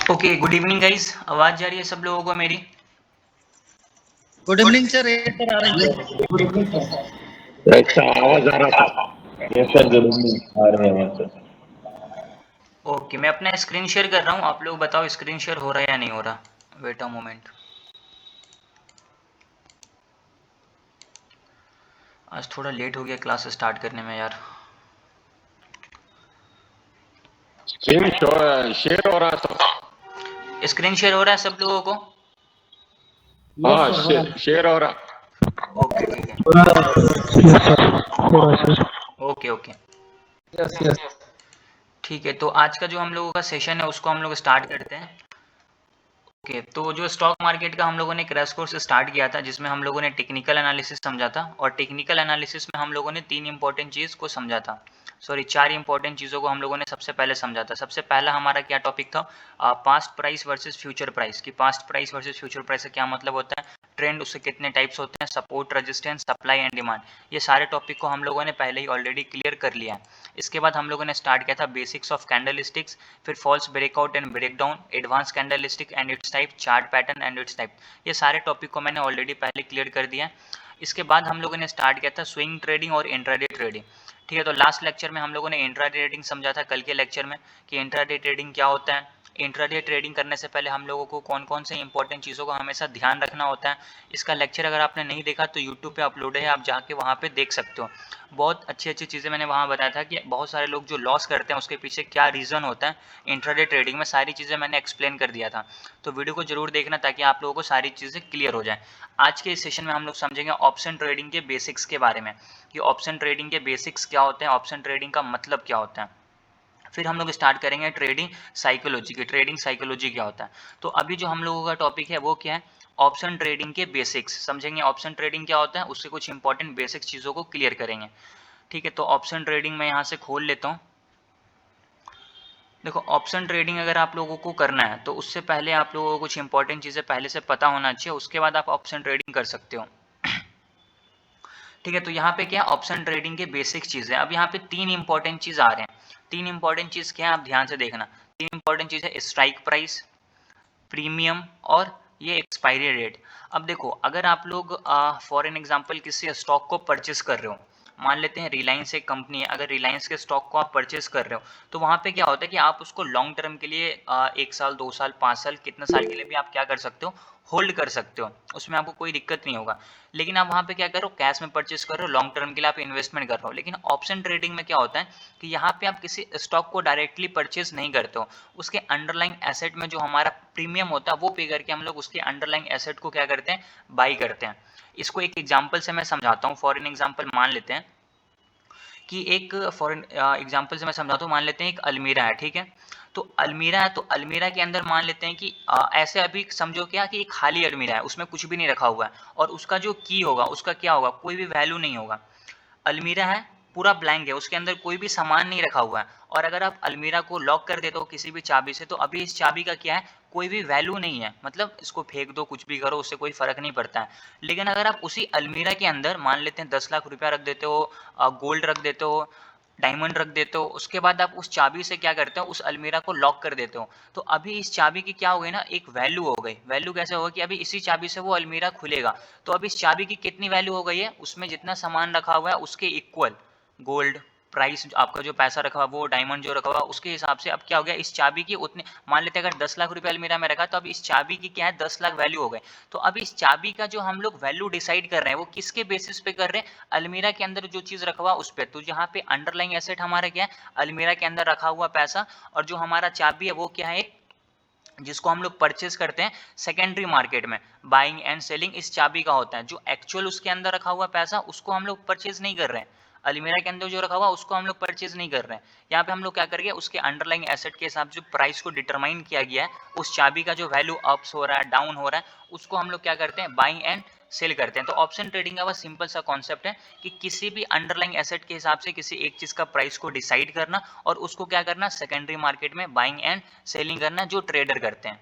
Okay, good evening guys. आवाज जा रही है सब लोगों को मेरी? गुड इवनिंग सर, ये सर आ रही है। अच्छा, आवाज आ रहा था। Yes sir, good evening. आ रहे हैं सर। ओके, मैं अपना स्क्रीन शेयर कर रहा हूँ। आप लोग बताओ स्क्रीन शेयर हो रहा है या नहीं हो रहा। Wait a moment. आज थोड़ा लेट हो गया क्लास स्टार्ट करने में यार। स्क्रीन शेयर हो रहा था। स्क्रीन शेयर हो रहा है सब लोगों को? हाँ, शेयर हो रहा। ओके ठीक है। Okay okay yes yes. ठीक है, तो आज का जो हम लोगों का सेशन है उसको हम लोग स्टार्ट करते हैं। ओके, तो जो स्टॉक मार्केट का हम लोगों ने क्रैश कोर्स स्टार्ट किया था, जिसमें हम लोगों ने टेक्निकल एनालिसिस समझा था, और टेक्निकल एनालिसिस में हम लोगों ने तीन इंपॉर्टेंट चीज़ को समझा था। सॉरी, चार इंपॉर्टेंट चीज़ों को हम लोगों ने सबसे पहले समझा था। सबसे पहला हमारा क्या टॉपिक था? Past price versus future price. की past price versus future price का क्या मतलब होता है, ट्रेंड, उससे कितने टाइप्स होते हैं, support, resistance, supply and demand. ये सारे टॉपिक को हम लोगों ने पहले ही ऑलरेडी क्लियर कर लिया है। इसके बाद हम लोगों ने स्टार्ट किया था बेसिक्स ऑफ कैंडलस्टिक्स, फिर false breakout and breakdown, advance candlestick and its type, chart pattern and its type. ये सारे टॉपिक को मैंने ऑलरेडी पहले क्लियर कर दिया है। इसके बाद हम लोगों ने स्टार्ट किया था स्विंग ट्रेडिंग और इंट्राडे ट्रेडिंग। ठीक है, तो लास्ट लेक्चर में हम लोगों ने इंट्राडे ट्रेडिंग समझा था, कल के लेक्चर में, कि इंट्राडे ट्रेडिंग क्या होता है। इंट्राडे ट्रेडिंग करने से पहले हम लोगों को कौन कौन से इंपॉर्टेंट चीज़ों का हमेशा ध्यान रखना होता है। इसका लेक्चर अगर आपने नहीं देखा तो यूट्यूब पे अपलोड है, आप जाके वहाँ पे देख सकते हो। बहुत अच्छी अच्छी चीज़ें मैंने वहाँ बताया था कि बहुत सारे लोग जो लॉस करते हैं उसके पीछे क्या रीज़न होता है। इंट्राडे ट्रेडिंग में सारी चीज़ें मैंने एक्सप्लेन कर दिया था, तो वीडियो को जरूर देखना ताकि आप लोगों को सारी चीज़ें क्लियर हो जाए। आज के इस सेशन में हम लोग समझेंगे ऑप्शन ट्रेडिंग के बेसिक्स के बारे में, कि ऑप्शन ट्रेडिंग के बेसिक्स क्या होते हैं, ऑप्शन ट्रेडिंग का मतलब क्या होता है। फिर हम लोग स्टार्ट करेंगे ट्रेडिंग साइकोलॉजी की, ट्रेडिंग साइकोलॉजी क्या होता है। तो अभी जो हम लोगों का टॉपिक है वो क्या है, ऑप्शन ट्रेडिंग के बेसिक्स समझेंगे। ऑप्शन ट्रेडिंग क्या होता है, उससे कुछ इंपॉर्टेंट बेसिक चीज़ों को क्लियर करेंगे। ठीक है, तो ऑप्शन ट्रेडिंग मैं यहाँ से खोल लेता हूँ। देखो, ऑप्शन ट्रेडिंग अगर आप लोगों को करना है तो उससे पहले आप लोगों को कुछ इंपॉर्टेंट चीज़ें पहले से पता होना चाहिए, उसके बाद आप ऑप्शन ट्रेडिंग कर सकते हो। ठीक है, तो यहाँ पे क्या है, ऑप्शन ट्रेडिंग के बेसिक चीज़ है। अब यहाँ पे तीन इंपॉर्टेंट चीज़ आ रहे हैं। तीन इंपॉर्टेंट चीज़ क्या है, आप ध्यान से देखना। तीन इंपॉर्टेंट चीज़ है, स्ट्राइक प्राइस, प्रीमियम और ये एक्सपायरी डेट। अब देखो, अगर आप लोग फॉर एन एग्जांपल किसी स्टॉक को परचेस कर रहे हो, मान लेते हैं रिलायंस एक कंपनी है, अगर रिलायंस के स्टॉक को आप परचेस कर रहे हो तो वहाँ पे क्या होता है कि आप उसको लॉन्ग टर्म के लिए 1 साल 2 साल 5 साल कितने साल के लिए भी आप क्या कर सकते हो, होल्ड कर सकते हो, उसमें आपको कोई दिक्कत नहीं होगा। लेकिन आप वहाँ पे क्या करो, कैश में परचेस कर रहे हो, लॉन्ग टर्म के लिए आप इन्वेस्टमेंट कर रहे हो। लेकिन ऑप्शन ट्रेडिंग में क्या होता है कि यहाँ पे आप किसी स्टॉक को डायरेक्टली परचेस नहीं करते हो, उसके अंडरलाइंग एसेट में जो हमारा प्रीमियम होता है वो पे करके हम लोग उसके अंडरलाइंग एसेट को क्या करते हैं, बाई करते हैं। इसको एक एग्जांपल से मैं समझाता हूँ। फॉर एन एग्जांपल मान लेते हैं कि एक फॉर एग्जांपल से मैं समझाता हूँ, मान लेते हैं एक अलमीरा है, ठीक है। तो अलमीरा है, तो अलमीरा के अंदर मान लेते हैं कि ऐसे अभी समझो क्या कि एक खाली अलमीरा है, उसमें कुछ भी नहीं रखा हुआ है, और उसका जो की होगा उसका क्या होगा, कोई भी वैल्यू नहीं होगा। अलमीरा है, पूरा ब्लैंक है, उसके अंदर कोई भी सामान नहीं रखा हुआ है, और अगर आप अलमीरा को लॉक कर देते हो किसी भी चाबी से, तो अभी इस चाबी का क्या है, कोई भी वैल्यू नहीं है, मतलब इसको फेंक दो, कुछ भी करो, उससे कोई फर्क नहीं पड़ता है। लेकिन अगर आप उसी अलमीरा के अंदर मान लेते हैं 10 लाख रुपया रख देते हो, गोल्ड रख देते हो, डायमंड रख देते हो, उसके बाद आप उस चाबी से क्या करते हो, उस अलमीरा को लॉक कर देते हो, तो अभी इस चाबी की क्या हो गई ना, एक वैल्यू हो गई। वैल्यू कैसे होगा कि अभी इसी चाबी से वो अलमीरा खुलेगा, तो अब इस चाबी की कितनी वैल्यू हो गई है, उसमें जितना सामान रखा हुआ है उसके इक्वल गोल्ड प्राइस, आपका जो पैसा रखा हुआ वो डायमंड जो रखा हुआ उसके हिसाब से अब क्या हो गया, इस चाबी की उतने, मान लेते हैं अगर 10 लाख रुपए अलमीरा में रखा, तो अब इस चाबी की क्या है, 10 लाख वैल्यू हो गए। तो अब इस चाबी का जो हम लोग वैल्यू डिसाइड कर रहे हैं वो किसके बेसिस पे कर रहे हैं, अलमीरा के अंदर जो चीज रखा हुआ उस पर। तो यहाँ पे अंडरलाइंग एसेट हमारा क्या है, अलमीरा के अंदर रखा हुआ पैसा, और जो हमारा चाबी है वो क्या है, जिसको हम लोग परचेस करते हैं सेकेंडरी मार्केट में, बाइंग एंड सेलिंग इस चाबी का होता है। जो एक्चुअल उसके अंदर रखा हुआ पैसा उसको हम लोग परचेज नहीं कर रहे हैं, अलमीरा के अंदर जो रखा हुआ उसको हम लोग परचेज नहीं कर रहे हैं। यहाँ पे हम लोग क्या करेंगे, उसके अंडरलाइंग एसेट के हिसाब से जो प्राइस को डिटरमाइन किया गया है, उस चाबी का जो वैल्यू अप्स हो रहा है डाउन हो रहा है, उसको हम लोग क्या करते हैं, बाइंग एंड सेल करते हैं। तो ऑप्शन ट्रेडिंग का बस सिंपल सा कॉन्सेप्ट है कि किसी भी अंडरलाइंग एसेट के हिसाब से किसी एक चीज का प्राइस को डिसाइड करना, और उसको क्या करना, सेकेंडरी मार्केट में बाइंग एंड सेलिंग करना, जो ट्रेडर करते हैं।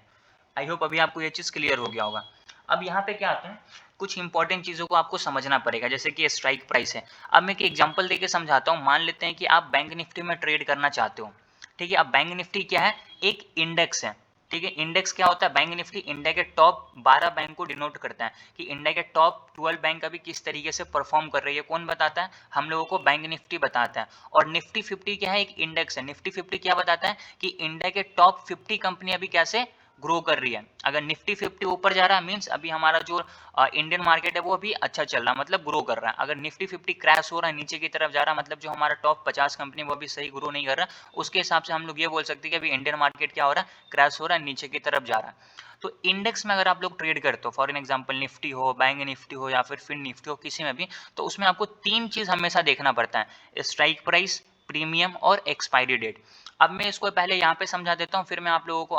आई होप अभी आपको ये चीज़ क्लियर हो गया होगा। अब यहाँ पे क्या आता है, कुछ इंपॉर्टेंट चीज़ों को आपको समझना पड़ेगा, जैसे कि स्ट्राइक प्राइस है। अब मैं एक एग्जांपल देके समझाता हूँ। मान लेते हैं कि आप बैंक निफ्टी में ट्रेड करना चाहते हो, ठीक है। अब बैंक निफ्टी क्या है, एक इंडेक्स है, ठीक है। इंडेक्स क्या होता है? बैंक निफ्टी इंडिया के टॉप 12 बैंक को डिनोट करता है कि इंडिया के टॉप 12 बैंक अभी किस तरीके से परफॉर्म कर रही है। कौन बताता है? हम लोगों को बैंक निफ्टी बताता है। और निफ्टी 50 क्या है? एक इंडेक्स है। निफ्टी 50 क्या बताता है कि इंडिया के टॉप 50 कंपनी अभी कैसे ग्रो कर रही है। अगर निफ्टी 50 ऊपर जा रहा है मींस अभी हमारा जो इंडियन मार्केट है वो अभी अच्छा चल रहा है, मतलब ग्रो कर रहा है। अगर निफ्टी 50 क्रैश हो रहा है, नीचे की तरफ जा रहा है, मतलब जो हमारा टॉप 50 कंपनी वो अभी सही ग्रो नहीं कर रहा, उसके हिसाब से हम लोग ये बोल सकते हैं कि अभी इंडियन मार्केट क्या हो रहा है? क्रैश हो रहा है, नीचे की तरफ जा रहा है। तो इंडेक्स में अगर आप लोग ट्रेड करते हो, फॉर एन एग्जांपल निफ्टी हो, बैंक निफ्टी हो या फिर फिन निफ्टी हो, किसी में भी, तो उसमें आपको तीन चीज हमेशा देखना पड़ता है: स्ट्राइक प्राइस, प्रीमियम और एक्सपायरी डेट। अब मैं इसको पहले यहाँ पे समझा देता हूँ, फिर मैं आप लोगों को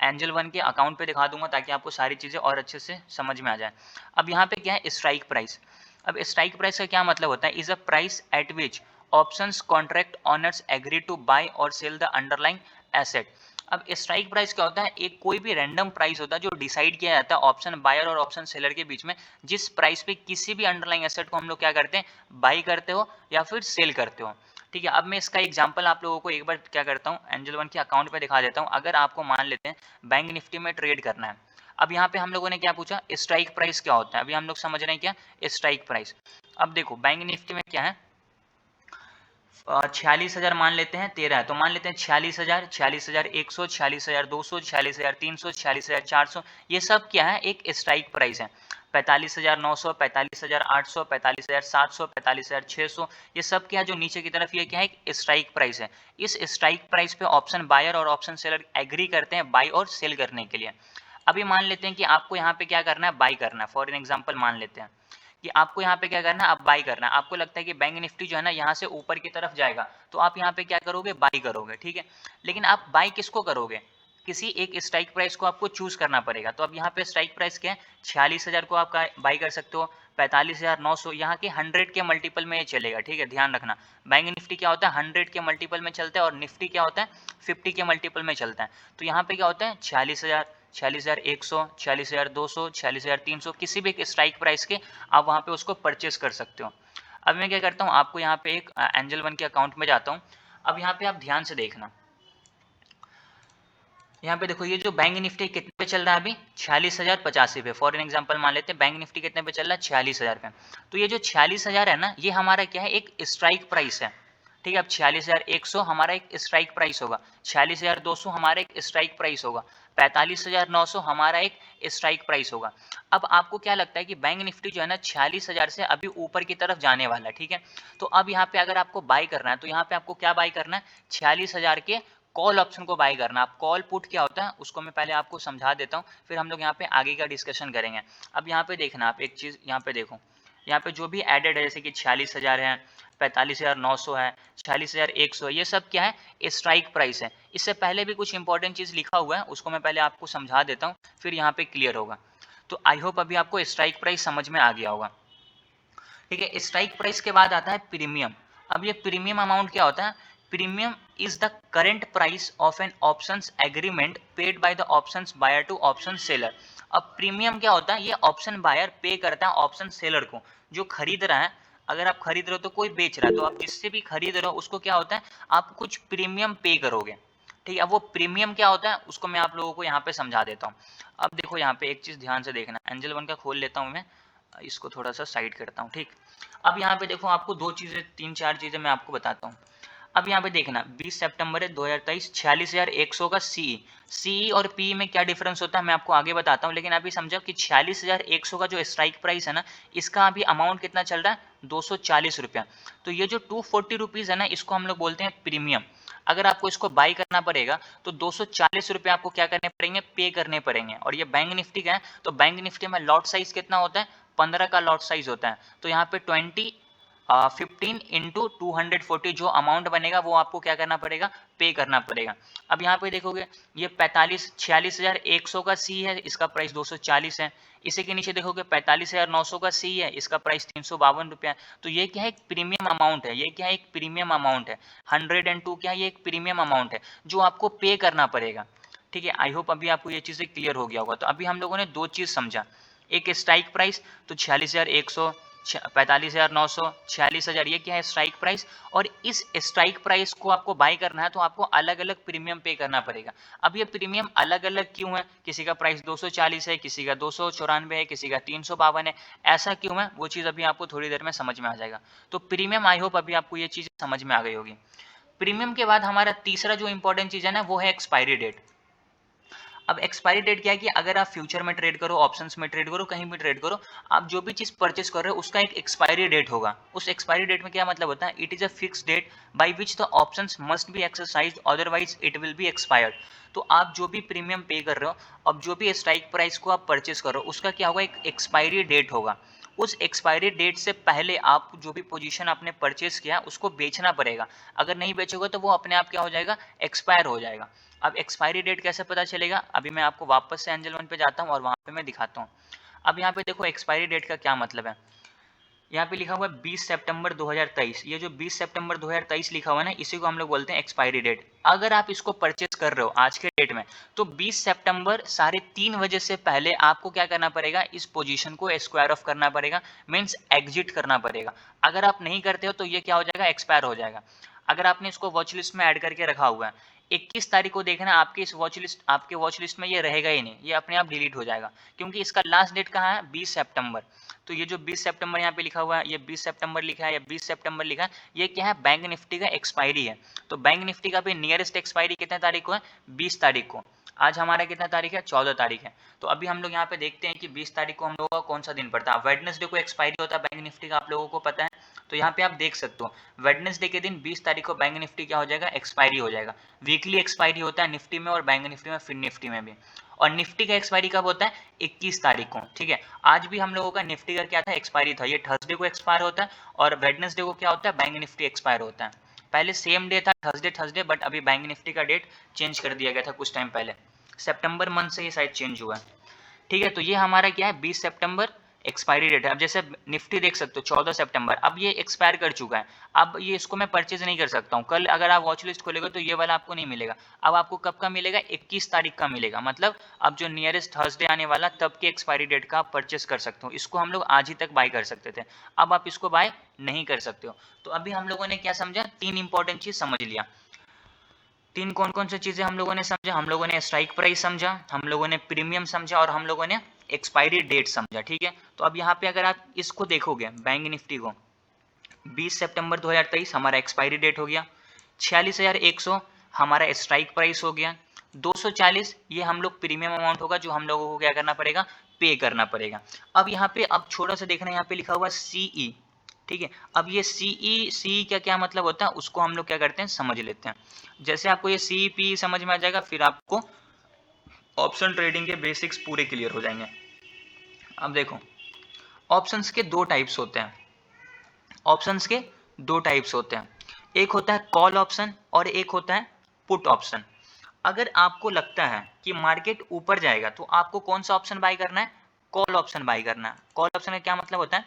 एंजल वन के अकाउंट पे दिखा दूंगा ताकि आपको सारी चीज़ें और अच्छे से समझ में आ जाए। अब यहाँ पे क्या है? Strike price. अब स्ट्राइक प्राइस का क्या मतलब होता है? Is a price at which options contract owners agree to buy और सेल द अंडरलाइंग एसेट। अब स्ट्राइक प्राइस क्या होता है? एक कोई भी रैंडम प्राइस होता है जो डिसाइड किया जाता है ऑप्शन बायर और ऑप्शन सेलर के बीच में, जिस प्राइस पे किसी भी अंडरलाइंग एसेट को हम लोग क्या करते हैं? बाई करते हो या फिर सेल करते हो। ठीक है। अब मैं इसका एग्जांपल आप लोगों को एक बार क्या करता हूँ, एंजल वन के अकाउंट पे दिखा देता हूँ। अगर आपको मान लेते हैं बैंक निफ्टी में ट्रेड करना है। अब यहाँ पे हम लोगों ने क्या पूछा? स्ट्राइक प्राइस क्या होता है? अभी हम लोग समझ रहे हैं क्या स्ट्राइक प्राइस। अब देखो बैंक निफ्टी में क्या है, 46,000 मान लेते हैं, 13 है तो मान लेते हैं 46,000, 46,100, 46,200, 46,300, 46,400, ये सब क्या है? एक स्ट्राइक प्राइस है। 45,900, 45,800, 45,700, 45,600, ये सब क्या है जो नीचे की तरफ, ये क्या है? एक स्ट्राइक प्राइस है। इस स्ट्राइक प्राइस पे ऑप्शन बायर और ऑप्शन सेलर एग्री करते हैं बाई और सेल करने के लिए। अभी मान लेते हैं कि आपको यहाँ पे क्या करना है? बाई करना है। फॉर एन एग्जाम्पल मान लेते हैं कि आपको यहाँ पे क्या करना है? अब बाई करना है। आपको लगता है कि बैंक निफ्टी जो है ना यहाँ से ऊपर की तरफ जाएगा, तो आप यहाँ पे क्या करोगे? बाई करोगे। ठीक है। लेकिन आप बाई किसको करोगे? किसी एक स्ट्राइक प्राइस को आपको चूज करना पड़ेगा। तो अब यहाँ पे स्ट्राइक प्राइस क्या है? 46,000 को आप बाई कर सकते हो। 45,900 यहाँ के 100 के मल्टीपल में ये चलेगा। ठीक है, ध्यान रखना। बैंक निफ्टी क्या होता है? 100 के मल्टीपल में चलता है और निफ्टी क्या होता है? 50 के मल्टीपल में चलता है। तो यहाँ पे क्या होता है? 46,000, 46,100, 46,200, 46,300, किसी भी एक स्ट्राइक प्राइस के आप वहाँ पे उसको परचेस कर सकते हो। अब मैं क्या करता हूँ, आपको यहाँ पे एक एंजल वन के अकाउंट में जाता हूँ। अब यहाँ पे आप ध्यान से देखना, यहाँ पे देखो ये जो बैंक निफ्टी कितने पे चल रहा है अभी? 46,085 पे। फॉर एन एग्जांपल मान लेते हैं बैंक निफ्टी कितने पे चल रहा है? 46,000 पे। तो ये जो 46,000 है ना, ये हमारा क्या है? एक स्ट्राइक प्राइस है। ठीक है। अब 46,100 हमारा एक स्ट्राइक प्राइस होगा, 46,200 हमारा एक स्ट्राइक प्राइस होगा, 45,900 हमारा एक स्ट्राइक प्राइस होगा। अब आपको क्या लगता है कि बैंक निफ्टी जो है ना 46,000 से अभी ऊपर की तरफ जाने वाला है। ठीक है। तो अब यहाँ पे अगर आपको बाई करना है तो यहाँ पे आपको क्या बाई करना है? 46,000 के कॉल ऑप्शन को बाई करना। आप कॉल पुट क्या होता है उसको मैं पहले आपको समझा देता हूँ, फिर हम लोग यहाँ पे आगे का डिस्कशन करेंगे। अब यहाँ पे देखना, आप एक चीज़ यहाँ पे देखो, यहाँ पे जो भी एडेड है जैसे कि 46,000 है, 45,900 है, 46,100, ये सब क्या है? स्ट्राइक प्राइस है। इससे पहले भी कुछ इंपॉर्टेंट चीज़ लिखा हुआ है, उसको मैं पहले आपको समझा देता हूँ, फिर यहाँ पे क्लियर होगा। तो आई होप अभी आपको स्ट्राइक प्राइस समझ में आ गया होगा। ठीक है। स्ट्राइक प्राइस के बाद आता है प्रीमियम। अब ये प्रीमियम अमाउंट क्या होता है? Premium is the current price of an options agreement paid by the options buyer to option seller. अब प्रीमियम क्या होता है? ये ऑप्शन बायर पे करता है ऑप्शन सेलर को, जो खरीद रहा है। अगर आप खरीद रहे हो तो कोई बेच रहा है, तो आप जिससे भी खरीद रहे हो उसको क्या होता है? आप कुछ प्रीमियम पे करोगे। ठीक है। अब वो प्रीमियम क्या होता है उसको मैं आप लोगों को यहाँ पे समझा देता हूँ। अब देखो यहाँ पे एक चीज ध्यान से देखना, एंजल वन का खोल लेता हूँ मैं, इसको थोड़ा सा साइड करता हूँ। ठीक। अब यहाँ पे देखो आपको दो चीज़ें, तीन चार चीज़ें मैं आपको बताता हूँ। अब यहाँ पे देखना 20 सितंबर 2023, 46,100 का सीई और पीई में क्या डिफरेंस होता है मैं आपको आगे बताता हूँ, लेकिन अभी समझो कि 46,100 का जो स्ट्राइक प्राइस है ना, इसका अभी अमाउंट कितना चल रहा है? 240 रुपया। तो ये जो 240 रुपीज़ है ना, इसको हम लोग बोलते हैं प्रीमियम। अगर आपको इसको बाई करना पड़ेगा तो 240 रुपये आपको क्या करने पड़ेंगे? पे करने पड़ेंगे। और ये बैंक निफ्टी का है, तो बैंक निफ्टी में लॉट साइज कितना होता है? 15 का लॉट साइज होता है। तो यहाँ पे 15 इंटू 240 जो अमाउंट बनेगा वो आपको क्या करना पड़ेगा? पे करना पड़ेगा। अब यहाँ पे देखोगे ये 46,100 का सी है, इसका प्राइस 240 है। इसी के नीचे देखोगे 45,900 का सी है, इसका प्राइस 352 रुपया है। तो ये क्या है? एक प्रीमियम अमाउंट है। ये क्या है? एक प्रीमियम अमाउंट है। 102 क्या है? ये एक प्रीमियम अमाउंट है जो आपको पे करना पड़ेगा। ठीक है। आई होप अभी आपको ये चीज़ें क्लियर हो गया होगा। तो अभी हम लोगों ने दो चीज़ समझा, एक स्ट्राइक प्राइस तो 46,100, 45,900, 46,000, ये क्या है स्ट्राइक प्राइस। और इस स्ट्राइक प्राइस को आपको बाई करना है तो आपको अलग अलग प्रीमियम पे करना पड़ेगा। अब ये प्रीमियम अलग अलग क्यों है, किसी का प्राइस 240 है, किसी का 294 है, किसी का 352 है, ऐसा क्यों है वो चीज़ अभी आपको थोड़ी देर में समझ में आ जाएगा। तो प्रीमियम, आई होप अभी आपको ये चीज़ समझ में आ गई होगी। प्रीमियम के बाद हमारा तीसरा जो इंपॉर्टेंट चीज़ है ना वो है एक्सपायरी डेट। अब एक्सपायरी डेट क्या है कि अगर आप फ्यूचर में ट्रेड करो, ऑप्शंस में ट्रेड करो, कहीं भी ट्रेड करो, आप जो भी चीज़ परचेस कर रहे हो उसका एक एक्सपायरी डेट होगा। उस एक्सपायरी डेट में क्या मतलब होता है, it is a fix date by which the options must be exercised, otherwise it will be expired. तो आप जो भी प्रीमियम पे कर रहे हो, अब जो भी स्ट्राइक प्राइस को आप परचेस कर रहे हो उसका क्या होगा, एक एक्सपायरी डेट होगा। उस एक्सपायरी डेट से पहले आप जो भी पोजीशन आपने परचेस किया उसको बेचना पड़ेगा। अगर नहीं बेचोगे तो वो अपने आप क्या हो जाएगा, एक्सपायर हो जाएगा। अब एक्सपायरी डेट कैसे पता चलेगा, अभी मैं आपको वापस से एंजल वन पे जाता हूँ और वहाँ पे मैं दिखाता हूँ। अब यहाँ पे देखो एक्सपायरी डेट का क्या मतलब है, यहाँ पे लिखा हुआ है 20 सितंबर 2023। ये जो 20 सितंबर 2023 लिखा हुआ है ना, इसी को हम लोग बोलते हैं एक्सपायरी डेट। अगर आप इसको परचेस कर रहे हो आज के डेट में, तो 20 सितंबर 3:30 बजे से पहले आपको क्या करना पड़ेगा, इस पोजीशन को स्क्वायर ऑफ करना पड़ेगा, मीन्स एग्जिट करना पड़ेगा। अगर आप नहीं करते हो तो ये क्या हो जाएगा, एक्सपायर हो जाएगा। अगर आपने इसको वॉच लिस्ट में ऐड करके रखा हुआ है, 21 तारीख को देखना आपके इस वॉच लिस्ट, आपके वॉच लिस्ट में ये रहेगा ही नहीं, ये अपने आप डिलीट हो जाएगा, क्योंकि इसका लास्ट डेट कहाँ है, 20 सितंबर। तो ये जो 20 सितंबर यहाँ पे लिखा हुआ है, ये 20 सितंबर लिखा है या 20 सितंबर लिखा है, ये क्या है, बैंक निफ्टी का एक्सपायरी है। तो बैंक निफ्टी का भी नियरेस्ट एक्सपायरी कितने तारीख को है, 20 तारीख को। आज हमारा कितना तारीख है, 14 तारीख है। तो अभी हम लोग यहाँ पे देखते हैं कि 20 तारीख को हम लोगों का कौन सा दिन पड़ता है। वेडनेसडे को एक्सपायरी होता है बैंक निफ्टी का, आप लोगों को पता है। तो यहाँ पे आप देख सकते हो वेडनेसडे के दिन 20 तारीख को बैंक निफ्टी क्या हो जाएगा, एक्सपायरी हो जाएगा। वीकली एक्सपायरी होता है निफ्टी में और बैंक निफ्टी में, फिर निफ्टी में भी। और निफ्टी का एक्सपायरी कब होता है, 21 तारीख को। ठीक है, आज भी हम लोगों का निफ्टी का क्या था, एक्सपायरी था, ये थर्सडे को एक्सपायर होता है। और वेडनेसडे को क्या होता है, बैंक निफ्टी एक्सपायर होता है। पहले सेम डे था थर्सडे, बट अभी बैंक निफ्टी का डेट चेंज कर दिया गया था कुछ टाइम पहले, सितंबर मंथ से ये शायद चेंज हुआ है। ठीक है, तो ये हमारा क्या है, 20 सितंबर एक्सपायरी डेट है। अब जैसे निफ्टी देख सकते हो 14 सितंबर, अब ये एक्सपायर कर चुका है। अब ये इसको मैं परचेज नहीं कर सकता हूँ। कल अगर आप वॉच लिस्ट खोलेगा तो ये वाला आपको नहीं मिलेगा। अब आपको कब का मिलेगा, 21 तारीख का मिलेगा। मतलब अब जो नियरेस्ट थर्सडे आने वाला तब के एक्सपायरी डेट का आप परचेस कर सकते हो। इसको हम लोग आज ही तक बाय कर सकते थे, अब आप इसको बाय नहीं कर सकते हो। तो अभी हम लोगों ने क्या समझा, 3 इंपॉर्टेंट चीज समझ लिया। 3 कौन कौन सी चीजें हम लोगों ने समझा, हम लोगों ने स्ट्राइक प्राइस समझा, हम लोगों ने प्रीमियम समझा, और हम लोगों ने एक्सपायरी डेट समझा। ठीक है, तो अब यहाँ पे अगर आप इसको देखोगे बैंक निफ्टी को, 20 सितंबर 2023 हमारा एक्सपायरी डेट हो गया, 46,100 हमारा स्ट्राइक प्राइस हो गया, 240 ये हम लोग प्रीमियम अमाउंट होगा जो हम लोगों को क्या करना पड़ेगा, पे करना पड़ेगा। अब यहाँ पे अब छोटा सा देखना, यहाँ पे लिखा हुआ सीई। ठीक है, अब ये सीई का क्या मतलब होता है उसको हम लोग क्या करते हैं, समझ लेते हैं। जैसे आपको ये सीपी समझ में आ जाएगा, फिर आपको ऑप्शन ट्रेडिंग के बेसिक्स पूरे क्लियर हो जाएंगे। अब देखो, ऑप्शंस के दो टाइप्स होते हैं, ऑप्शंस के दो टाइप्स होते हैं, एक होता है कॉल ऑप्शन और एक होता है पुट ऑप्शन। अगर आपको लगता है कि मार्केट ऊपर जाएगा तो आपको कौन सा ऑप्शन बाय करना है, कॉल ऑप्शन बाय करना है। कॉल ऑप्शन का क्या मतलब होता है,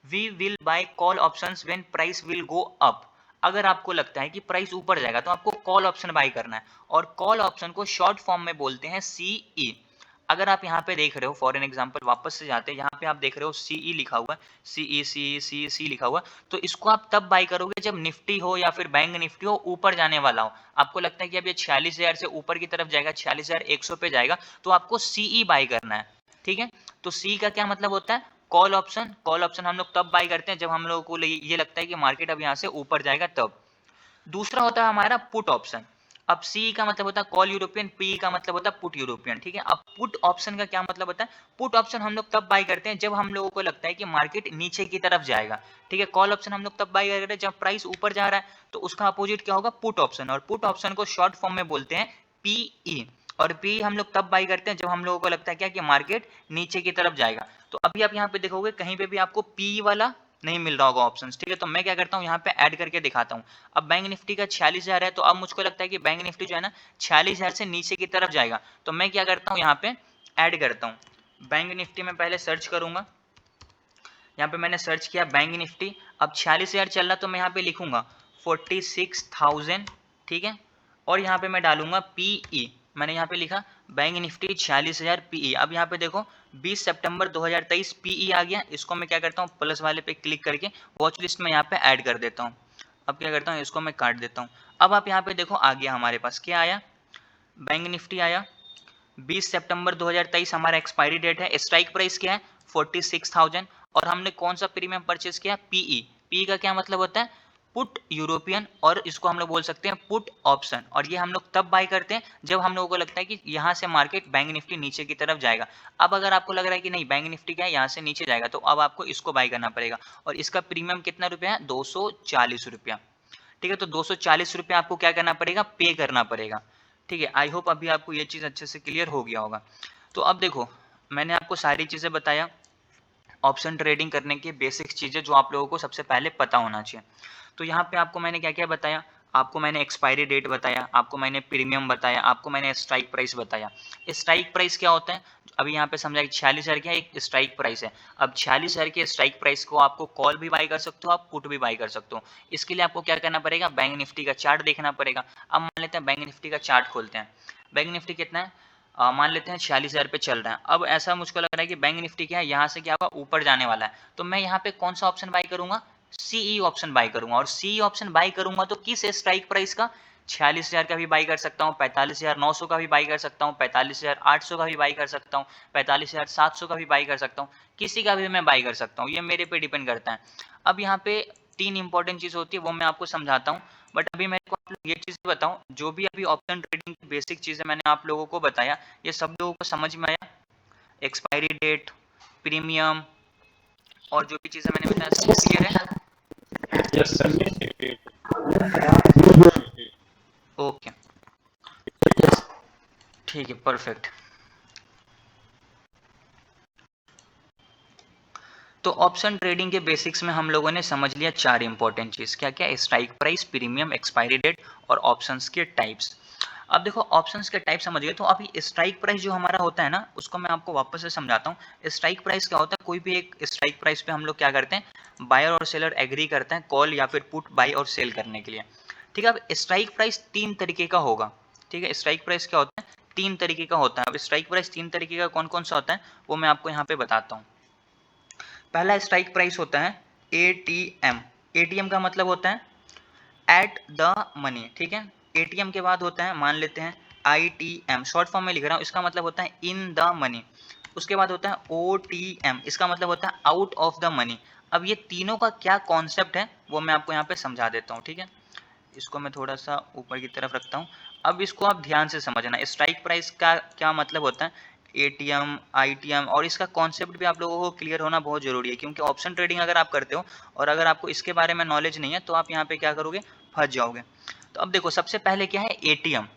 we will buy call options when price will go up. अगर आपको लगता है कि प्राइस ऊपर जाएगा तो आपको कॉल ऑप्शन बाय करना है, और कॉल ऑप्शन को शॉर्ट फॉर्म में बोलते हैं सीई। अगर आप यहाँ पे देख रहे हो, फॉर एन एग्जांपल वापस से जाते हैं, यहाँ पे आप देख रहे हो सीई लिखा हुआ है, सी लिखा हुआ, तो इसको आप तब बाय करोगे जब निफ्टी हो या फिर बैंक निफ्टी हो ऊपर जाने वाला हो। आपको लगता है कि अब ये 46,000 से ऊपर की तरफ जाएगा, 46,100 पे जाएगा, तो आपको सीई बाय करना है। ठीक है, तो सी का क्या मतलब होता है, कॉल ऑप्शन। कॉल ऑप्शन हम लोग तब बाय करते हैं जब हम लोगों को ये लगता है कि मार्केट अब यहाँ से ऊपर जाएगा तब। दूसरा होता है हमारा पुट ऑप्शन। अब सी का मतलब होता है कॉल यूरोपियन, पी का मतलब होता है पुट यूरोपियन। ठीक है, अब पुट ऑप्शन का क्या मतलब होता है, पुट ऑप्शन हम लोग तब बाय करते हैं जब हम लोगों को लगता है कि मार्केट नीचे की तरफ जाएगा। ठीक है, कॉल ऑप्शन हम लोग तब बाय करते हैं जब प्राइस ऊपर जा रहा है, तो उसका अपोजिट क्या होगा, पुट ऑप्शन। और पुट ऑप्शन को शॉर्ट फॉर्म में बोलते हैं पीई। और पी हम लोग तब बाय करते हैं जब हम लोगों को लगता है क्या कि मार्केट नीचे की तरफ जाएगा। तो अभी आप यहाँ पे देखोगे कहीं पे भी आपको पी वाला नहीं मिल रहा होगा ऑप्शंस। ठीक है, तो मैं क्या करता हूँ यहाँ पे ऐड करके दिखाता हूँ। अब बैंक निफ्टी का 46,000 है, तो अब मुझको लगता है कि बैंक निफ्टी जो है ना 46,000 से नीचे की तरफ जाएगा, तो मैं क्या करता हूँ यहाँ पे ऐड करता हूँ। बैंक निफ्टी में पहले सर्च करूंगा, यहाँ पे मैंने सर्च किया बैंक निफ्टी, अब 46,000 चल रहा, तो मैं यहाँ पे लिखूंगा 46,000। ठीक है, और यहाँ पे मैं डालूंगा पीई, मैंने यहाँ पे लिखा बैंक निफ्टी 46,000 पीई। अब यहाँ पे देखो 20 सितंबर 2023 पीई आ गया। इसको मैं क्या करता हूँ, प्लस वाले पे क्लिक करके वॉच लिस्ट में यहाँ पे ऐड कर देता हूँ। अब क्या करता हूँ, इसको मैं काट देता हूँ। अब आप यहाँ पे देखो आ गया हमारे पास, क्या आया, बैंक निफ्टी आया। 20 सितंबर 2023 हमारा एक्सपायरी डेट है। स्ट्राइक प्राइस क्या है, 46,000। और हमने कौन सा प्रीमियम परचेज किया, पीई। पीई का क्या मतलब होता है, पुट यूरोपियन, और इसको हम लोग बोल सकते हैं पुट ऑप्शन। और ये हम लोग तब बाय करते हैं जब हम लोगों को लगता है कि यहाँ से मार्केट बैंक निफ्टी नीचे की तरफ जाएगा। अब अगर आपको लग रहा है कि नहीं बैंक निफ्टी क्या है यहाँ से नीचे जाएगा, तो अब आपको इसको बाय करना पड़ेगा। और इसका प्रीमियम कितना रुपया है, 240 रुपया। ठीक है, तो 240 रुपया आपको क्या करना पड़ेगा, पे करना पड़ेगा। ठीक है, आई होप अभी आपको ये चीज़ अच्छे से क्लियर हो गया होगा। तो अब देखो मैंने आपको सारी चीज़ें बताया, ऑप्शन ट्रेडिंग करने की बेसिक चीज़ें जो आप लोगों को सबसे पहले पता होना चाहिए। तो यहाँ पे आपको मैंने क्या क्या बताया, आपको मैंने एक्सपायरी डेट बताया, आपको मैंने प्रीमियम बताया, आपको मैंने स्ट्राइक प्राइस बताया। स्ट्राइक प्राइस क्या होता है, अभी यहाँ पे समझा कि 46,000 क्या एक स्ट्राइक प्राइस है। अब 46,000 के स्ट्राइक प्राइस को आपको कॉल भी बाय कर सकते हो, आप पुट भी बाय कर सकते हो। इसके लिए आपको क्या करना पड़ेगा, बैंक निफ्टी का चार्ट देखना पड़ेगा। अब मान लेते हैं बैंक निफ्टी का चार्ट खोलते हैं। बैंक निफ्टी कितना है, मान लेते हैं 46,000 पे चल रहा है। अब ऐसा मुझको लग रहा है कि बैंक निफ्टी क्या है यहाँ से क्या होगा, ऊपर जाने वाला है। तो मैं यहाँ पे कौन सा ऑप्शन बाय करूंगा, सीई ऑप्शन बाय करूंगा। और सीई ऑप्शन बाय करूंगा तो किस स्ट्राइक प्राइस का, 46,000 का भी बाय कर सकता हूँ, 45,900 का भी बाय कर सकता हूँ, 45,800 का भी बाय कर सकता हूँ, 45,700 का भी बाय कर सकता हूँ, किसी का भी मैं बाय कर सकता हूँ। ये मेरे पे डिपेंड करता है। अब यहाँ पे तीन इंपॉर्टेंट चीज होती है, वो मैं आपको समझाता हूँ। बट अभी मेरे को आप लोग ये चीज़ बताऊं, जो भी अभी ऑप्शन ट्रेडिंग की बेसिक चीज़ें मैंने आप लोगों को बताया, ये सब लोगों को समझ में आया, एक्सपायरी डेट, प्रीमियम और जो भी चीज़ें मैंने बताया सब क्लियर है। Yes sir. ओके, ठीक है, परफेक्ट। तो ऑप्शन ट्रेडिंग के बेसिक्स में हम लोगों ने समझ लिया चार इंपॉर्टेंट चीज़, क्या क्या, strike price, premium, expiry date और ऑप्शंस के टाइप्स। अब देखो ऑप्शंस के टाइप समझ गए, तो अभी स्ट्राइक प्राइस जो हमारा होता है ना, उसको मैं आपको वापस से समझाता हूँ। स्ट्राइक प्राइस क्या होता है, कोई भी एक स्ट्राइक प्राइस पे हम लोग क्या करते हैं, बायर और सेलर एग्री करते हैं कॉल या फिर पुट बाय और सेल करने के लिए। ठीक है, अब स्ट्राइक प्राइस तीन तरीके का होगा। ठीक है, स्ट्राइक प्राइस क्या होता है, तीन तरीके का होता है। अब स्ट्राइक प्राइस तीन तरीके का कौन कौन सा होता है वो मैं आपको यहाँ पे बताता हूँ। पहला स्ट्राइक प्राइस होता है एटीएम। एटीएम का मतलब होता है एट द मनी। ठीक है, एटीएम के बाद होता है, मान लेते हैं आईटीएम, शॉर्ट फॉर्म में लिख रहा हूँ, इसका मतलब होता है इन द मनी। उसके बाद होता है ओटीएम, इसका मतलब होता है आउट ऑफ द मनी। अब ये तीनों का क्या कॉन्सेप्ट है वो मैं आपको यहाँ पे समझा देता हूँ। ठीक है, इसको मैं थोड़ा सा ऊपर की तरफ रखता हूँ। अब इसको आप ध्यान से समझना, स्ट्राइक प्राइस का क्या मतलब होता है, एटीएम, आईटीएम, और इसका कॉन्सेप्ट भी आप लोगों को क्लियर होना बहुत जरूरी है, क्योंकि ऑप्शन ट्रेडिंग अगर आप करते हो और अगर आपको इसके बारे में नॉलेज नहीं है तो आप यहाँ पे क्या करोगे, फंस जाओगे। तो अब देखो सबसे पहले क्या है, एटीएम।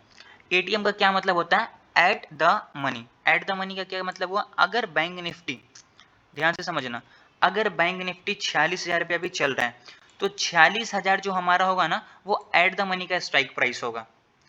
एटीएम का क्या मतलब होता है, at the money. At the money का क्या मतलब हुआ, अगर बैंक निफ्टी, ध्यान से समझना, अगर बैंक निफ्टी 46,000 रुपया भी चल रहा है तो 46,000 जो हमारा होगा ना वो एट द मनी का स्ट्राइक प्राइस होगा।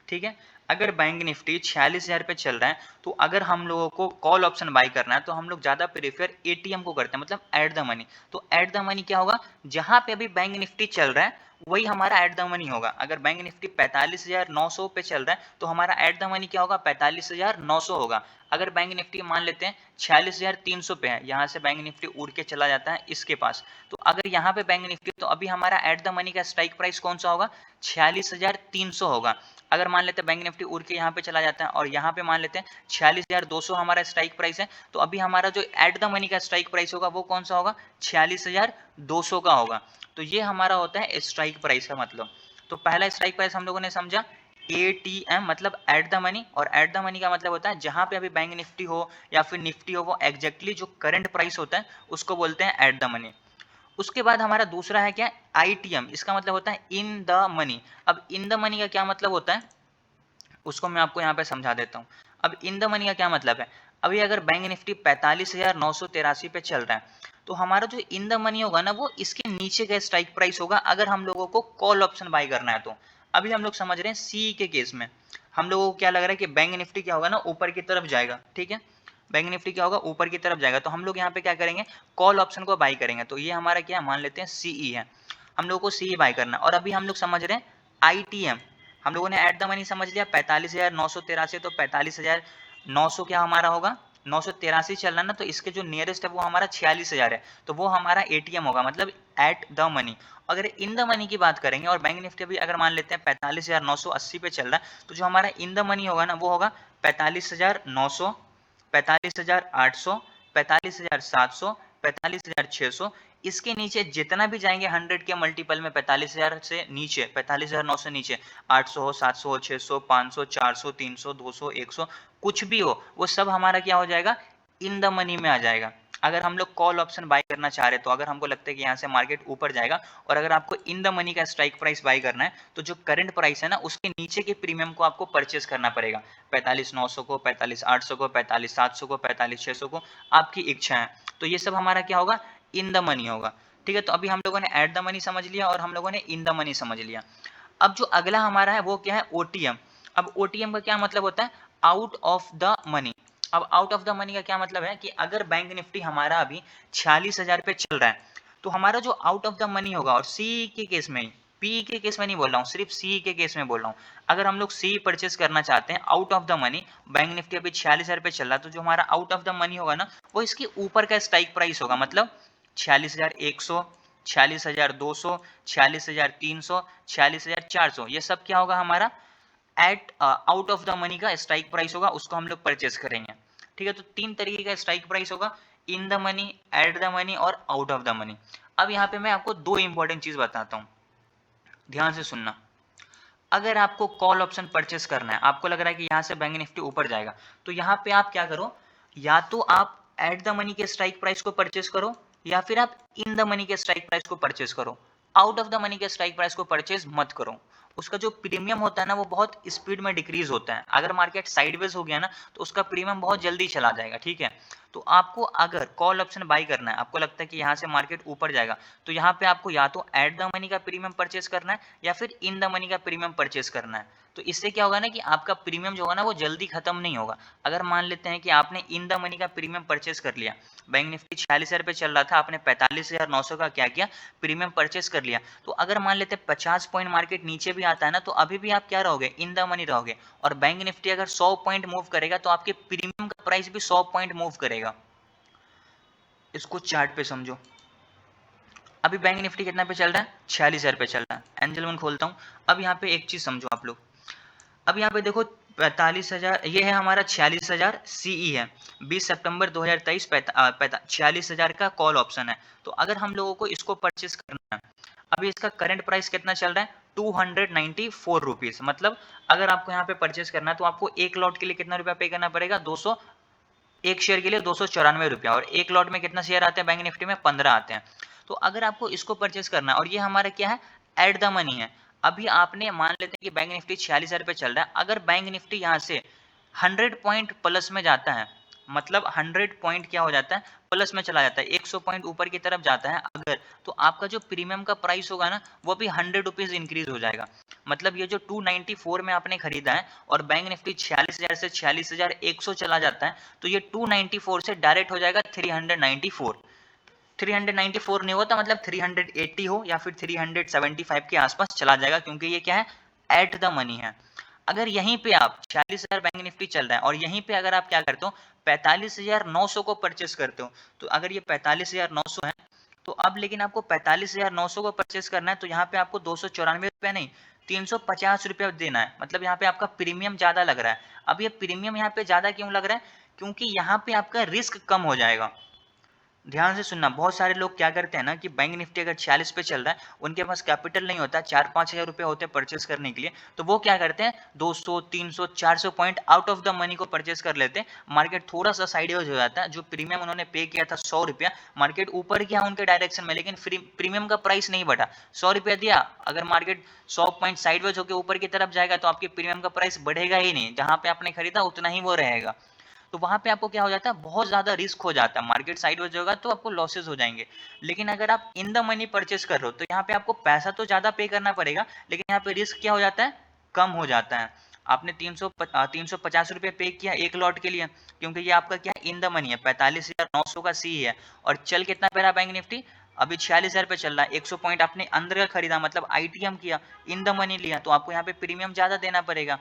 ठीक है, अगर बैंक निफ्टी 46,000 पे चल रहा है तो अगर हम लोगों को कॉल ऑप्शन बाय करना है तो हम लोग ज्यादा प्रेफर एटीएम को करते हैं, मतलब एट द मनी। तो एट द मनी क्या होगा, जहां पे अभी बैंक निफ्टी चल रहा है वही हमारा एट द मनी होगा। अगर बैंक निफ्टी 45,900 पे चल रहा है तो हमारा एट द मनी क्या होगा, 45,900 होगा। अगर बैंक निफ्टी मान लेते हैं 46,300 पे है, यहाँ से बैंक निफ्टी उड़ के चला जाता है इसके पास, तो अगर यहाँ पे बैंक निफ्टी, तो अभी हमारा एट द मनी का स्ट्राइक प्राइस कौन सा होगा, 46,300 होगा। अगर मान लेते हैं बैंक निफ्टी उड़ के यहाँ पे चला जाता है और यहाँ पे मान लेते हैं 46,200 हमारा स्ट्राइक प्राइस है, तो अभी हमारा जो एट द मनी का स्ट्राइक प्राइस होगा वो कौन सा होगा, 46,200 का होगा। तो ये हमारा होता है स्ट्राइक प्राइस का मतलब। तो पहला स्ट्राइक प्राइस हम लोगों ने समझा एटीएम मतलब एट द मनी, और एट द मनी का मतलब होता है जहां पे अभी बैंक निफ्टी हो या फिर निफ्टी हो वो एग्जैक्टली जो करंट प्राइस होता है उसको बोलते हैं एट द मनी। उसके बाद हमारा दूसरा है क्या, आईटीएम, इसका मतलब होता है इन द मनी। अब इन द मनी का क्या मतलब होता है उसको मैं आपको यहाँ पे समझा देता हूँ। अब इन द मनी का क्या मतलब है, अभी अगर बैंक निफ्टी 45,983 पे चल रहा है तो हमारा जो इन द मनी होगा ना वो इसके नीचे का स्ट्राइक प्राइस होगा, अगर हम लोगों को कॉल ऑप्शन बाय करना है तो। अभी हम लोग समझ रहे हैं सी के केस में, हम लोगों को क्या लग रहा है कि बैंक निफ्टी क्या होगा ना ऊपर की तरफ जाएगा। ठीक है, बैंक निफ्टी क्या होगा, ऊपर की तरफ जाएगा, तो हम लोग यहाँ पे क्या करेंगे, कॉल ऑप्शन को बाय करेंगे। तो ये हमारा क्या मान लेते हैं सीई है, हम लोग को सीई बाय करना। और अभी हम लोग समझ रहे हैं आईटीएम, हम लोगों ने एट द मनी समझ लिया 45,983, तो 45,000 900 क्या हमारा होगा, 983 चल रहा है ना, तो इसके जो नियरेस्ट है वो हमारा 46,000 है, तो वो हमारा एटीएम होगा, मतलब एट द मनी। अगर इन द मनी की बात करेंगे और बैंक निफ्टी अभी अगर मान लेते हैं 45,980 पे चल रहा है, तो जो हमारा इन द मनी होगा ना वो होगा 45,900, 45,800, 45,700, 45,600। इसके नीचे जितना भी जाएंगे 100 के मल्टीपल में 45,000 से नीचे, 45,900 से नीचे 800 हो, 700 हो, 600, 500, 400, 300, 200, 100, कुछ भी हो, वो सब हमारा क्या हो जाएगा, इन द मनी में आ जाएगा। अगर हम लोग कॉल ऑप्शन बाय करना चाह रहे हैं, तो अगर हमको लगता है कि यहाँ से मार्केट ऊपर जाएगा और अगर आपको इन द मनी का स्ट्राइक प्राइस बाय करना है, तो जो करंट प्राइस है ना उसके नीचे के प्रीमियम को आपको परचेस करना पड़ेगा, 45,900 को, 45,800 को, 45,700 को, 45,600 को, आपकी इच्छा है। तो ये सब हमारा क्या होगा, इन द मनी होगा। ठीक है, तो अभी हम लोगों ने एट द मनी समझ लिया और हम लोगों ने इन द मनी समझ लिया। अब जो अगला हमारा है वो क्या है, ओटीएम। अब ओटीएम का क्या मतलब होता है, आउट ऑफ द मनी। अब आउट ऑफ द मनी का क्या मतलब है कि अगर बैंक निफ्टी हमारा अभी 46,000 पे चल रहा है, तो हमारा जो आउट ऑफ द मनी होगा, और सी के केस में, पी के केस में नहीं बोल रहा हूँ, सिर्फ सी के केस में बोल रहा हूँ, अगर हम लोग सी परचेस करना चाहते हैं out of the money, bank Nifty अभी 46,000 पे चल रहा है, तो जो हमारा आउट ऑफ द मनी होगा ना वो इसके ऊपर का स्ट्राइक प्राइस होगा, मतलब 46,100, 46,200, 46,300, 46,400, ये सब क्या होगा हमारा at out of the money का स्ट्राइक प्राइस होगा, उसको हम लोग परचेस करेंगे। ठीक है, तो तीन तरीके का स्ट्राइक प्राइस होगा, इन the money, at the money और आउट ऑफ द मनी। अब यहाँ पे मैं आपको दो इंपॉर्टेंट चीज बताता हूँ, ध्यान से सुनना। अगर आपको कॉल ऑप्शन परचेस करना है, आपको लग रहा है कि यहाँ से बैंक निफ्टी ऊपर जाएगा, तो यहाँ पे आप क्या करो, या तो आप एट द मनी के स्ट्राइक प्राइस को परचेस करो, या फिर आप इन द मनी के स्ट्राइक प्राइस को परचेस करो। आउट ऑफ द मनी के स्ट्राइक प्राइस को परचेस मत करो, उसका जो प्रीमियम होता है ना वो बहुत स्पीड में डिक्रीज होता है। अगर मार्केट साइडवेज हो गया ना तो उसका प्रीमियम बहुत जल्दी चला जाएगा। ठीक है, तो आपको अगर कॉल ऑप्शन बाई करना है, आपको लगता है कि यहाँ से मार्केट ऊपर जाएगा, तो यहाँ पे आपको या तो एट द मनी का प्रीमियम परचेस करना है या फिर इन द मनी का प्रीमियम परचेस करना है। तो इससे क्या होगा ना कि आपका प्रीमियम जो होगा ना वो जल्दी खत्म नहीं होगा। अगर मान लेते हैं कि आपने इन द मनी का प्रीमियम परचेस कर लिया, बैंक निफ्टी 46,000 पे चल रहा था, आपने 45,900 का क्या किया, प्रीमियम परचेस कर लिया, तो अगर मान लेते हैं 50 पॉइंट मार्केट नीचे भी आता है ना, तो अभी भी आप क्या रहोगे, इन द मनी रहोगे। और बैंक निफ्टी अगर 100 पॉइंट मूव करेगा तो आपके प्रीमियम का प्राइस भी 100 पॉइंट मूव करेगा। इसको चार्ट पे समझो। अभी बैंक निफ्टी कितना पे चल रहा है, 46,000 पे चल रहा है। एंजल वन खोलता हूँ। अब यहाँ पे एक चीज समझो आप लोग, अब यहाँ पे देखो 45,000, ये है हमारा 46,000 सीई है, 20 सितंबर 2023 46,000 का कॉल ऑप्शन है। तो अगर हम लोगों को इसको परचेस करना है, अभी इसका करंट प्राइस कितना चल रहा है, 294 रुपीज। मतलब अगर आपको यहाँ पे परचेस करना है तो आपको एक लॉट के लिए कितना रुपया पे करना पड़ेगा, 200, एक शेयर के लिए 294 रुपया। और एक लॉट में कितना शेयर आते हैं बैंक निफ्टी में, 15 आते हैं। तो अगर आपको इसको परचेस करना है, और ये हमारा क्या है, एट द मनी है। अभी आपने मान लेते हैं कि बैंक निफ्टी 46,000 पे चल रहा है, अगर बैंक निफ्टी यहाँ से 100 पॉइंट प्लस में जाता है, मतलब 100 पॉइंट क्या हो जाता है, प्लस में चला जाता है, 100 पॉइंट ऊपर की तरफ जाता है अगर, तो आपका जो प्रीमियम का प्राइस होगा ना वो भी 100 रुपीज इंक्रीज हो जाएगा। मतलब ये जो 294 में आपने खरीदा है और बैंक निफ्टी 46,000 से 46,100 चला जाता है, तो ये 294 से डायरेक्ट हो जाएगा 394। 394 नहीं होता, मतलब 380 हो या फिर 375 के आसपास चला जाएगा, क्योंकि ये क्या है, एट द मनी है। अगर यहीं पे आप 46,000 बैंक निफ्टी चल रहा है और यहीं पे अगर आप क्या करते हो, 45,900 को परचेस करते हो, तो अगर ये 45,900 है, तो अब लेकिन आपको 45,900 को परचेस करना है, तो यहाँ पे आपको 294 रुपया नहीं, 350 रुपया देना है। मतलब यहाँ पे आपका प्रीमियम ज्यादा लग रहा है। अब ये प्रीमियम यहाँ पे ज्यादा क्यों लग रहा है, क्योंकि यहाँ पे आपका रिस्क कम हो जाएगा। ध्यान से सुनना, बहुत सारे लोग क्या करते हैं ना कि बैंक निफ्टी अगर 46 पे चल रहा है, उनके पास कैपिटल नहीं होता, 4-5 हज़ार रुपये होते हैं परचेस करने के लिए, तो वो क्या करते हैं 200, 300, 400 point out of the money को परचेस कर लेते हैं। मार्केट थोड़ा सा साइडवेज हो जाता है, जो प्रीमियम उन्होंने पे किया था 100 रुपया, मार्केट ऊपर गया उनके डायरेक्शन में, लेकिन प्रीमियम का प्राइस नहीं बढ़ा। 100 रुपया दिया, अगर मार्केट 100 पॉइंट साइडवेज होकर ऊपर की तरफ जाएगा तो आपके प्रीमियम का प्राइस बढ़ेगा ही नहीं, जहां पे आपने खरीदा उतना ही वो रहेगा। तो वहां पे आपको क्या हो जाता है, बहुत ज्यादा रिस्क हो जाता है। मार्केट साइडवेज होगा तो आपको लॉसेस हो जाएंगे। लेकिन अगर आप इन द मनी परचेस कर रहे हो, तो यहाँ पे आपको पैसा तो ज्यादा पे करना पड़ेगा, लेकिन यहाँ पे रिस्क क्या हो जाता है, कम हो जाता है। आपने 350 रुपये पे किया एक लॉट के लिए, क्योंकि ये आपका क्या इन द मनी है, 45,900 का सी है। और चल कितना पे रहा बैंक निफ्टी, अभी 46,000 पे चल रहा है, 100 पॉइंट आपने अंदर का खरीदा, मतलब आईटीएम किया, इन द मनी लिया, तो आपको यहाँ पे प्रीमियम ज्यादा देना पड़ेगा।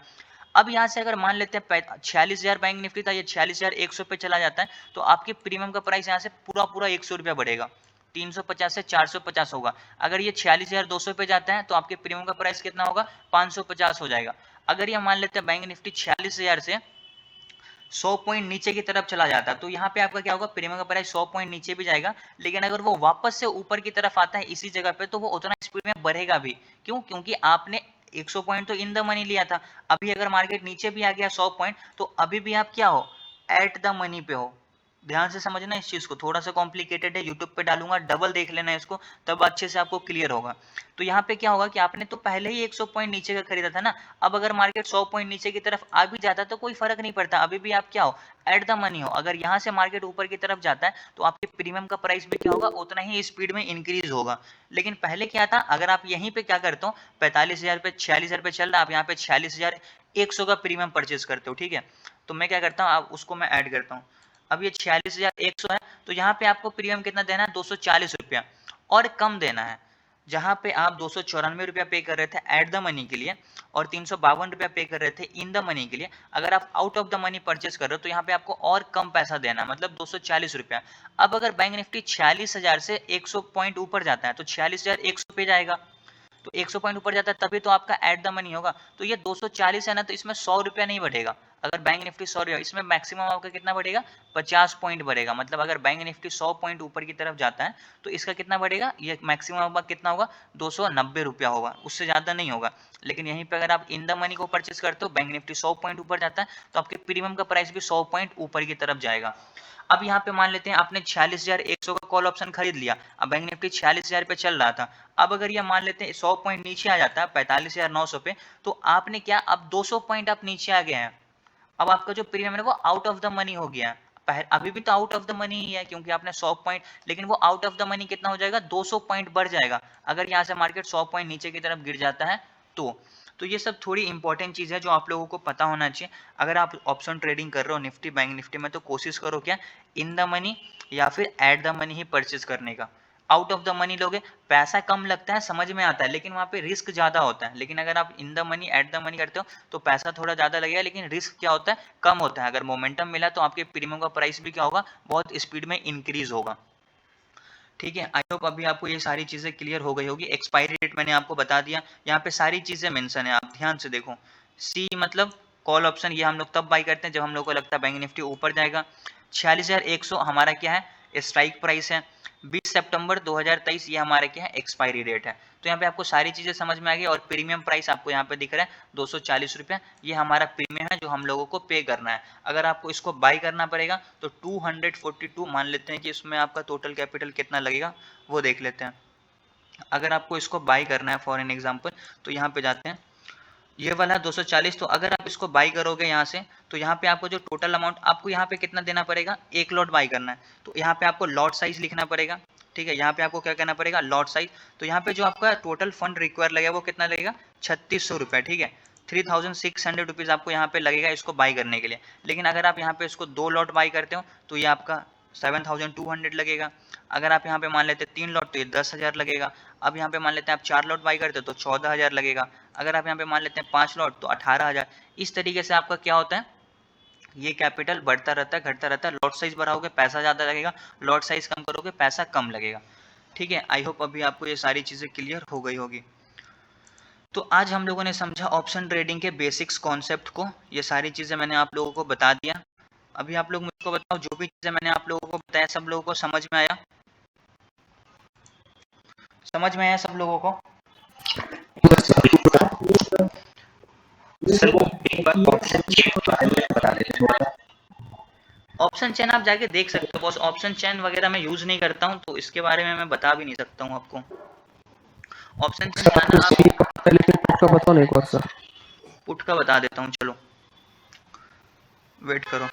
अब यहाँ से अगर मान लेते हैं 46,000 बैंक निफ्टी था, ये 46,100 पे चला जाता है तो आपके प्रीमियम का प्राइस यहाँ से पूरा 100 रुपया बढ़ेगा, 350 से 450 होगा। अगर ये 46,200 पे जाता है तो आपके प्रीमियम का प्राइस कितना होगा, 550 हो जाएगा। अगर ये मान लेते हैं बैंक निफ्टी 46,000 से 100 पॉइंट नीचे की तरफ चला जाता है तो यहाँ पे आपका क्या होगा, प्रीमियम का प्राइस 100 पॉइंट नीचे भी जाएगा, लेकिन अगर वो वापस से ऊपर की तरफ आता है इसी जगह पे तो वो उतना स्पीड में बढ़ेगा भी। क्यों? क्योंकि आपने 100 पॉइंट तो इन द मनी लिया था। अभी अगर मार्केट नीचे भी आ गया 100 पॉइंट तो अभी भी आप क्या हो, एट द मनी पे हो। ध्यान से समझना इस चीज को, थोड़ा सा कॉम्प्लिकेटेड है, यूट्यूब पे डालूंगा, डबल देख लेना इसको, तब अच्छे से आपको क्लियर होगा। तो यहाँ पे क्या होगा कि आपने तो पहले ही 100 पॉइंट नीचे का खरीदा था ना, अब अगर मार्केट 100 पॉइंट नीचे की तरफ आ भी जाता तो कोई फर्क नहीं पड़ता, अभी भी आप क्या हो, एट द मनी हो। अगर यहाँ से मार्केट ऊपर की तरफ जाता है तो आपके प्रीमियम का प्राइस भी क्या होगा, उतना ही स्पीड में इंक्रीज होगा। लेकिन पहले क्या था, अगर आप यहीं पे क्या करते हो, 45,000 पे 46,000 पे चल रहा है, आप यहाँ पे 46,100 का प्रीमियम परचेज करते हो, ठीक है। तो मैं क्या करता हूँ, आप उसको मैं ऐड करता हूँ। अब ये 46,100 है तो यहाँ पे आपको प्रीमियम कितना देना है, 240 रुपया और कम देना है। जहाँ पे आप 294 रुपया पे कर रहे थे एट द मनी के लिए और 352 रुपया पे कर रहे थे इन द मनी के लिए, अगर आप out of the money purchase कर रहे हो तो यहाँ पे आपको और कम पैसा देना है, मतलब 240 रुपया। अब अगर बैंक निफ्टी 46,000 से 100 पॉइंट ऊपर जाता है तो 46,100 पे जाएगा, तो 100 पॉइंट ऊपर जाता है तभी तो आपका एट द मनी होगा। तो ये 240 है ना, तो इसमें 100 रुपया नहीं बढ़ेगा। अगर बैंक निफ्टी 100 रुपया, इसमें मैक्सिमम आपका कितना बढ़ेगा, 50 पॉइंट बढ़ेगा। मतलब अगर बैंक निफ्टी 100 पॉइंट ऊपर की तरफ जाता है तो इसका कितना बढ़ेगा, ये मैक्सिमम आपका कितना होगा, 290 रुपया होगा, उससे ज़्यादा नहीं होगा। लेकिन यहीं पर अगर आप इन द मनी को परचेस करते हो, बैंक निफ्टी 100 पॉइंट ऊपर जाता है तो आपके प्रीमियम का प्राइस भी 100 पॉइंट ऊपर की तरफ जाएगा। अब यहाँ पे मान लेते हैं आपने 46,100 का कॉल ऑप्शन खरीद लिया, अब बैंक निफ्टी 46,000 पे चल रहा था। अब अगर ये मान लेते हैं 100 पॉइंट नीचे आ जाता है 45,900 पे, तो आपने क्या, अब 200 पॉइंट आप नीचे आ गए हैं, अब आपका जो प्रीमियम है वो आउट ऑफ द मनी हो गया है। अभी भी तो आउट ऑफ द मनी ही है क्योंकि आपने 100 पॉइंट, लेकिन वो आउट ऑफ द मनी कितना हो जाएगा, 200 पॉइंट बढ़ जाएगा अगर यहाँ से मार्केट 100 पॉइंट नीचे की तरफ गिर जाता है तो ये सब थोड़ी इंपॉर्टेंट चीज़ है जो आप लोगों को पता होना चाहिए। अगर आप ऑप्शन ट्रेडिंग कर रहे हो निफ्टी बैंक निफ्टी में तो कोशिश करो क्या, इन द मनी या फिर एट द मनी ही परचेज करने का। आउट ऑफ द मनी लोगे, पैसा कम लगता है, समझ में आता है, लेकिन वहाँ पे रिस्क ज़्यादा होता है। लेकिन अगर आप इन the money at the money करते हो तो पैसा थोड़ा ज़्यादा लगेगा, लेकिन रिस्क क्या होता है, कम होता है। अगर मोमेंटम मिला तो आपके प्रीमियम का प्राइस भी क्या होगा, बहुत स्पीड में इंक्रीज होगा। ठीक है, आई होप अभी आपको ये सारी चीज़ें क्लियर हो गई होगी। एक्सपायरी डेट मैंने आपको बता दिया, यहाँ पे सारी चीज़ें मेंशन है, आप ध्यान से देखो। सी मतलब कॉल ऑप्शन, ये हम लोग तब बाई करते हैं जब हम लोग को लगता है बैंक निफ्टी ऊपर जाएगा। 46,100 हमारा क्या है, स्ट्राइक प्राइस है। 20 सितंबर 2023 ये हमारे क्या है, एक्सपायरी डेट है। तो यहाँ पे आपको सारी चीज़ें समझ में आ गई और प्रीमियम प्राइस आपको यहाँ पे दिख रहा है 240 रुपया, ये हमारा प्रीमियम है जो हम लोगों को पे करना है। अगर आपको इसको बाई करना पड़ेगा तो 242 मान लेते हैं कि इसमें आपका टोटल कैपिटल कितना लगेगा वो देख लेते हैं। अगर आपको इसको बाई करना है फॉर एन एग्जाम्पल तो यहाँ पे जाते हैं, ये वाला 240, तो अगर आप इसको बाई करोगे यहाँ से तो यहाँ पे आपको जो टोटल अमाउंट आपको यहाँ पे कितना देना पड़ेगा, एक लॉट बाई करना है तो यहाँ पे आपको लॉट साइज लिखना पड़ेगा। ठीक है, यहाँ पे आपको क्या करना पड़ेगा, लॉट साइज। तो यहाँ पे जो आपका टोटल फंड रिक्वायर लगेगा वो कितना लगेगा, 3600 रुपये। ठीक है, 3600 रुपीज़ आपको यहाँ पे लगेगा इसको बाई करने के लिए। लेकिन अगर आप यहाँ पे इसको 2 लॉट बाई करते हो तो ये आपका 7200 लगेगा। अगर आप यहाँ पे मान लेते हैं 3 लॉट तो ये 10,000 लगेगा। अब यहाँ पे मान लेते हैं आप 4 लॉट बाई करते हो तो 14,000 लगेगा। अगर आप यहाँ पे मान लेते हैं 5 लॉट तो 18,000। इस तरीके से आपका क्या होता है, ये कैपिटल बढ़ता रहता है, घटता रहता है। लॉट साइज बढ़ाओगे पैसा ज़्यादा लगेगा, लॉट साइज कम करोगे पैसा कम लगेगा। ठीक है, आई होप अभी आपको ये सारी चीज़ें क्लियर हो गई होगी। तो आज हम लोगों ने समझा ऑप्शन ट्रेडिंग के बेसिक्स कॉन्सेप्ट को, ये सारी चीज़ें मैंने आप लोगों को बता दिया। अभी आप लोग मुझको बताओ, जो भी चीज़ें मैंने आप लोगों को बताया सब लोगों को समझ में आया, समझ में आया सब लोगों को? ऑप्शन चेन आप जाके देख सकते हो बॉस, ऑप्शन चेन वगैरह मैं यूज नहीं करता हूँ तो इसके बारे में मैं बता भी नहीं सकता हूँ आपको। ऑप्शन चेन जाना आप पुट का बताओ ना एक बार सर। पुट का बता देता हूँ, चलो वेट करो।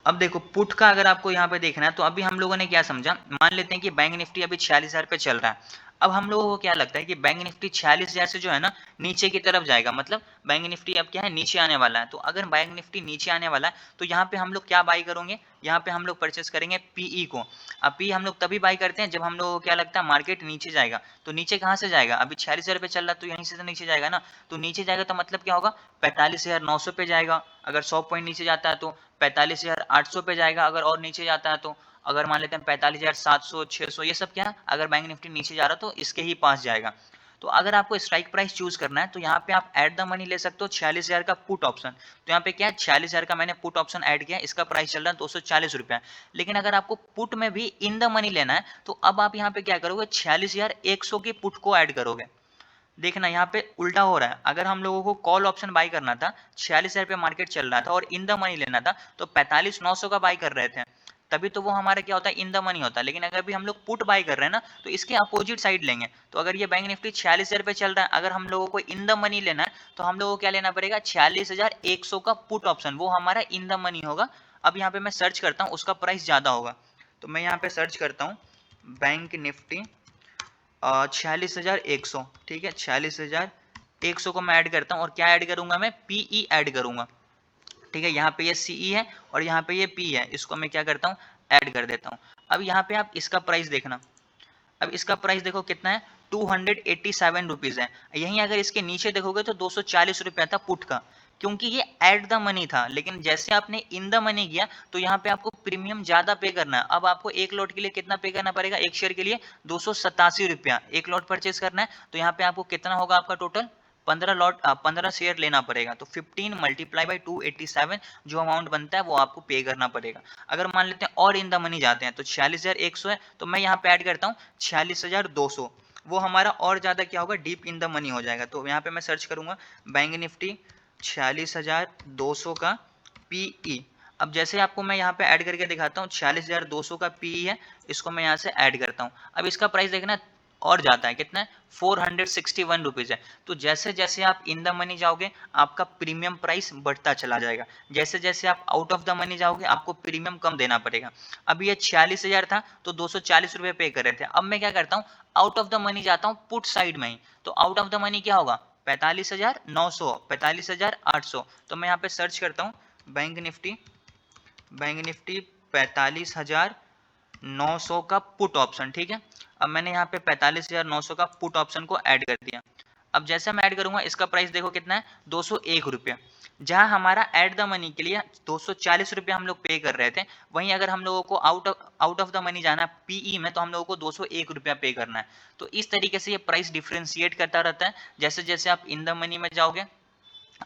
अब देखो पुट का अगर आपको यहाँ पे देखना है तो अभी हम लोगों ने क्या समझा, मान लेते हैं कि बैंक निफ्टी अभी 46,000 पे चल रहा है। अब हम लोगों को क्या लगता है कि बैंक निफ्टी 46,000 से जो है ना नीचे की तरफ जाएगा, मतलब बैंक निफ्टी अब क्या है नीचे आने वाला है। तो अगर बैंक निफ्टी नीचे आने वाला है तो यहाँ पे हम लोग क्या बाई करेंगे, यहाँ पे हम लोग परचेस करेंगे पीई को। अब पी हम लोग तभी बाई करते हैं जब हम लोगों को क्या लगता है मार्केट नीचे जाएगा। तो नीचे कहाँ से जाएगा, अभी 46,000 पे चल रहा है तो यहीं से तो नीचे जाएगा ना। तो नीचे जाएगा तो मतलब क्या होगा, 45,900 पे जाएगा। अगर 100 पॉइंट नीचे जाता है तो 45,800 पे जाएगा। अगर और नीचे जाता है तो अगर मान लेते हैं 45,700 600, ये सब क्या है, अगर बैंक निफ्टी नीचे जा रहा तो इसके ही पास जाएगा। तो अगर आपको स्ट्राइक प्राइस चूज करना है तो यहाँ पे आप एट द मनी ले सकते हो 46,000 का पुट ऑप्शन। तो यहाँ पे क्या है 46,000 का मैंने पुट ऑप्शन ऐड किया, इसका प्राइस चल रहा है 240 रुपया। लेकिन अगर आपको पुट में भी इन द मनी लेना है तो अब आप यहाँ पे क्या करोगे, 46,100 की पुट को ऐड करोगे। देखना यहाँ पे उल्टा हो रहा है। अगर हम लोगों को कॉल ऑप्शन बाई करना था, 46,000 पे मार्केट चल रहा था और इन द मनी लेना था तो 45,900 का बाई कर रहे थे, तभी तो वो हमारा क्या होता है इन द मनी होता है। लेकिन अगर भी हम लोग पुट बाई कर रहे हैं ना तो इसके अपोजिट साइड लेंगे। तो अगर ये बैंक निफ्टी 46,000 पे चल रहा है, अगर हम लोगों को इन द मनी लेना है तो हम लोगों को क्या लेना पड़ेगा, 46,100 का पुट ऑप्शन, वो हमारा इन द मनी होगा। अब यहाँ पे मैं सर्च करता हूँ, उसका प्राइस ज्यादा होगा। तो मैं यहाँ पे सर्च करता हूँ बैंक निफ्टी 46,100, ठीक है 46,100 को मैं ऐड करता हूँ और क्या ऐड करूंगा, मैं पीई ऐड करूंगा। ठीक है, यहाँ पे ये सीई है और यहाँ पे ये पी है, इसको मैं क्या करता हूँ ऐड कर देता हूँ। अब यहाँ पे आप इसका प्राइस देखना, अब इसका प्राइस देखो कितना है, 287 रुपीज है। यहीं अगर इसके नीचे देखोगे तो 240 रुपया था पुट का, क्योंकि ये एट द मनी था। लेकिन जैसे आपने इन द मनी किया तो यहाँ पे आपको प्रीमियम ज्यादा पे करना है। अब आपको एक लॉट के लिए कितना पे करना पड़ेगा, एक शेयर के लिए 287 रुपया एक लॉट परचेज करना है। तो यहाँ पे आपको कितना होगा, आपका टोटल 15 शेयर लेना पड़ेगा। तो 15 मल्टीप्लाई बाई 287 जो अमाउंट बनता है वो आपको पे करना पड़ेगा। अगर मान लेते हैं और इन द मनी जाते हैं तो 46,100 है, तो मैं यहाँ पे ऐड करता हूँ 46,200, वो हमारा और ज़्यादा क्या होगा, डीप इन द मनी हो जाएगा। तो यहाँ पे मैं सर्च करूँगा बैंक निफ्टी 46,200 का पीई। अब जैसे आपको मैं यहाँ पे ऐड करके दिखाता हूँ, 46,200 का पीई है, इसको मैं यहाँ से ऐड करता हूँ। अब इसका प्राइस देखना और जाता है, कितना है 461 रुपीज़ है। तो जैसे जैसे आप इन द मनी जाओगे आपका प्रीमियम प्राइस बढ़ता चला जाएगा, जैसे जैसे आप आउट ऑफ द मनी जाओगे आपको प्रीमियम कम देना पड़ेगा। अब ये 46,000 था तो 240 रुपये पे कर रहे थे। अब मैं क्या करता हूँ, आउट ऑफ द मनी जाता हूँ पुट साइड में ही। तो आउट ऑफ द मनी क्या होगा, 45,900 45,800। तो मैं यहाँ पे सर्च करता हूँ बैंक निफ्टी 45,900 का पुट ऑप्शन, ठीक है। अब मैंने यहाँ पे 45,900 का पुट ऑप्शन को ऐड कर दिया। अब जैसे मैं ऐड करूंगा इसका प्राइस देखो कितना है, 201 रुपया। जहां हमारा एट द मनी के लिए 240 रुपया हम लोग पे कर रहे थे, वहीं अगर हम लोगों को आउट ऑफ द मनी जाना है पीई में तो हम लोगों को 201 रुपया पे करना है। तो इस तरीके से ये प्राइस डिफ्रेंशिएट करता रहता है। जैसे जैसे आप इन द मनी में जाओगे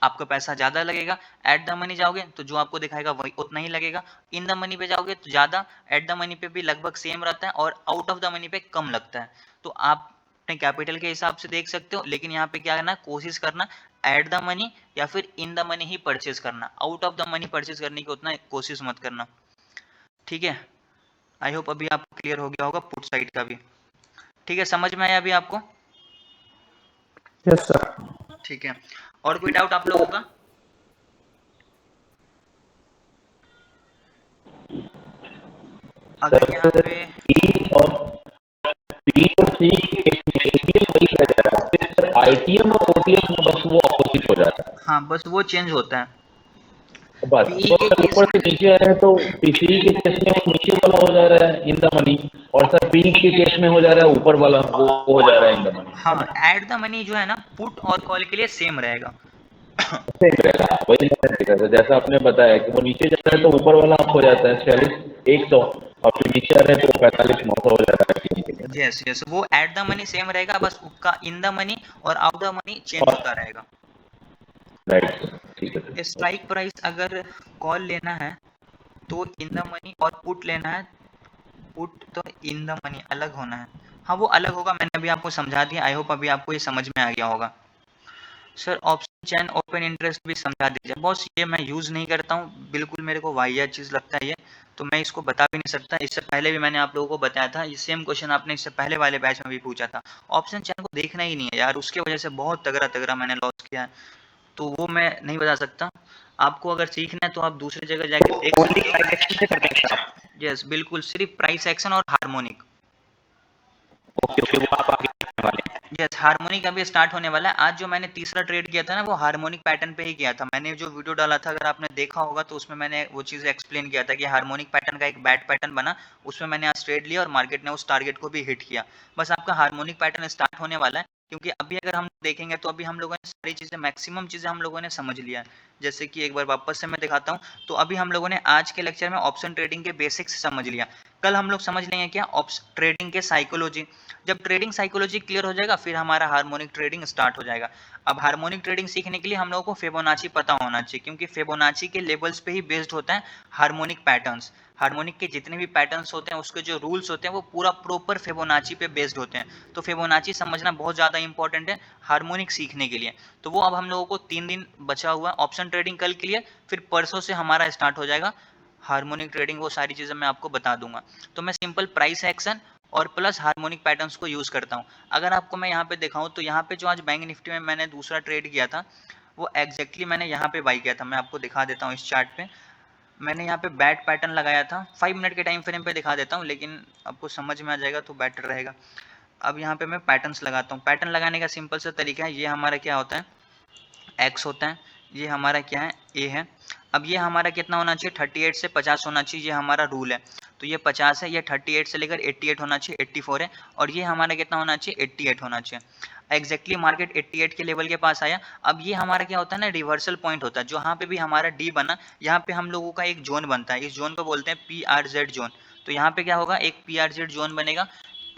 आपका पैसा ज़्यादा लगेगा, एट द मनी जाओगे तो जो आपको दिखाएगा वही उतना ही लगेगा। इन द मनी पे जाओगे तो ज़्यादा, एट द मनी पे भी लगभग सेम रहता है और आउट ऑफ द मनी पे कम लगता है। तो आप अपने कैपिटल के हिसाब से देख सकते हो, लेकिन यहाँ पे क्या करना, कोशिश करना एट द मनी या फिर इन द मनी ही परचेज करना, out of the money purchase करने की उतना कोशिश मत करना। ठीक है, आई होप अभी आपको क्लियर हो गया होगा पुट साइड का भी। ठीक है, समझ में आया अभी आपको? Yes sir. ठीक है, और कोई डाउट आप लोगों का? अगर यहाँ पे आईटीएम और ओटीएम में बस वो ऑपोजिट हो जाता है। हाँ बस वो चेंज होता है। बस पीई तो के सर केस ऊपर से नीचे आ रहे हैं तो पीसी के केस में वो नीचे वाला हो जा रहा है इन द मनी, और सर पी के केस में हो जा रहा है ऊपर वाला, वो हो जा रहा है इन द मनी। हाँ एट द मनी जो है ना पुट और कॉल के लिए सेम रहेगा। सेम रहेगा, वही मैंने देखा था जैसा आपने बताया कि वो नीचे जा रहा है तो ऊपर वाला आप हो जाता है 46,100 और फिर नीचे आ रहे हैं तो 45,900 हो जाता है। यस यस, वो एट द मनी सेम रहेगा, बस उसका इन द मनी और आउट द मनी चेंज होता रहेगा। राइट, ठीक है। स्ट्राइक प्राइस अगर कॉल लेना है तो इन द मनी, और पुट लेना है पुट तो इन द मनी अलग होना है। हाँ वो अलग होगा, मैंने अभी आपको समझा दिया। आई होप अभी आपको ये समझ में आ गया होगा। Sir option chain open interest भी समझा दीजिए। बॉस ये मैं यूज़ नहीं करता हूँ, बिल्कुल मेरे को वाहियात चीज़ लगता है ये, तो मैं इसको बता भी नहीं सकता। इससे पहले भी मैंने आप लोगों को बताया था, ये सेम क्वेश्चन आपने इससे पहले वाले बैच में भी पूछा था। ऑप्शन चेन को देखना ही नहीं है यार, उसके वजह से बहुत तगड़ा तगड़ा मैंने लॉस किया है, तो वो मैं नहीं बता सकता। आपको अगर सीखना है तो आप दूसरी जगह जाके देख सकते हो। यस बिल्कुल, सिर्फ प्राइस एक्शन और हार्मोनिक। ओके ओके, वो आप आगे करने वाले हैं। यस, हार्मोनिक अभी स्टार्ट होने वाला है। आज जो मैंने तीसरा ट्रेड किया था ना, वो हार्मोनिक पैटर्न पे ही किया था। मैंने जो वीडियो डाला था, अगर आपने देखा होगा तो उसमें मैंने वो चीज़ एक्सप्लेन किया था कि हार्मोनिक पैटर्न का एक बैट पैटर्न बना, उसमें मैंने आज ट्रेड लिया और मार्केट ने उस टारगेट को भी हिट किया। बस आपका हार्मोनिक पैटर्न स्टार्ट होने वाला है, क्योंकि अभी अगर हम देखेंगे तो अभी हम लोगों ने सारी चीज़ें, मैक्सिमम चीज़ें हम लोगों ने समझ लिया है। जैसे कि एक बार वापस से मैं दिखाता हूँ, तो अभी हम लोगों ने आज के लेक्चर में ऑप्शन ट्रेडिंग के बेसिक्स समझ लिया। कल हम लोग समझ लेंगे क्या, ट्रेडिंग के साइकोलॉजी। जब ट्रेडिंग साइकोलॉजी क्लियर हो जाएगा, फिर हमारा हार्मोनिक ट्रेडिंग स्टार्ट हो जाएगा। अब हार्मोनिक ट्रेडिंग सीखने के लिए हम लोगों को फिबोनाची पता होना चाहिए, क्योंकि फिबोनाची के लेवल्स पे ही बेस्ड होता है हार्मोनिक पैटर्न्स। हार्मोनिक के जितने भी पैटर्न्स होते हैं, उसके जो रूल्स होते हैं, वो पूरा प्रॉपर फिबोनाची पे बेस्ड होते हैं। तो फिबोनाची समझना बहुत ज़्यादा इंपॉर्टेंट है हार्मोनिक सीखने के लिए। तो वो अब हम लोगों को 3 दिन बचा हुआ है। ऑप्शन ट्रेडिंग कल के लिए, फिर परसों से हमारा स्टार्ट हो जाएगा हार्मोनिक ट्रेडिंग। वो सारी चीज़ें मैं आपको बता दूंगा। तो मैं सिंपल प्राइस एक्शन और प्लस हार्मोनिक पैटर्न्स को यूज़ करता हूँ। अगर आपको मैं यहाँ पे दिखाऊँ, तो यहाँ पे जो आज बैंक निफ्टी में मैंने दूसरा ट्रेड किया था, वो एग्जैक्टली मैंने यहाँ पे बाई किया था। मैं आपको दिखा देता हूँ इस चार्ट पे। मैंने यहाँ पे बैट पैटर्न लगाया था। 5 मिनट के टाइम फ्रेम पे दिखा देता हूँ, लेकिन आपको समझ में आ जाएगा तो बेटर रहेगा। अब यहाँ पे मैं पैटर्न्स लगाता हूँ। पैटर्न लगाने का सिंपल सा तरीका है। ये हमारा क्या होता है, एक्स होता है। ये हमारा क्या है, ए है। अब ये हमारा कितना होना चाहिए, 38 से 50 होना चाहिए। ये हमारा रूल है। तो ये 50 है, ये 38 से लेकर 88 होना चाहिए, 84 है। और ये हमारा कितना होना चाहिए, 88 होना चाहिए। एग्जैक्टली मार्केट 88 के लेवल के पास आया। अब ये हमारा क्या होता है ना, रिवर्सल पॉइंट होता है। जो यहाँ पे भी हमारा डी बना, यहाँ पे हम लोगों का एक जोन बनता है। इस जोन को बोलते हैं PRZ जोन। तो यहाँ पे क्या होगा, एक PRZ जोन बनेगा।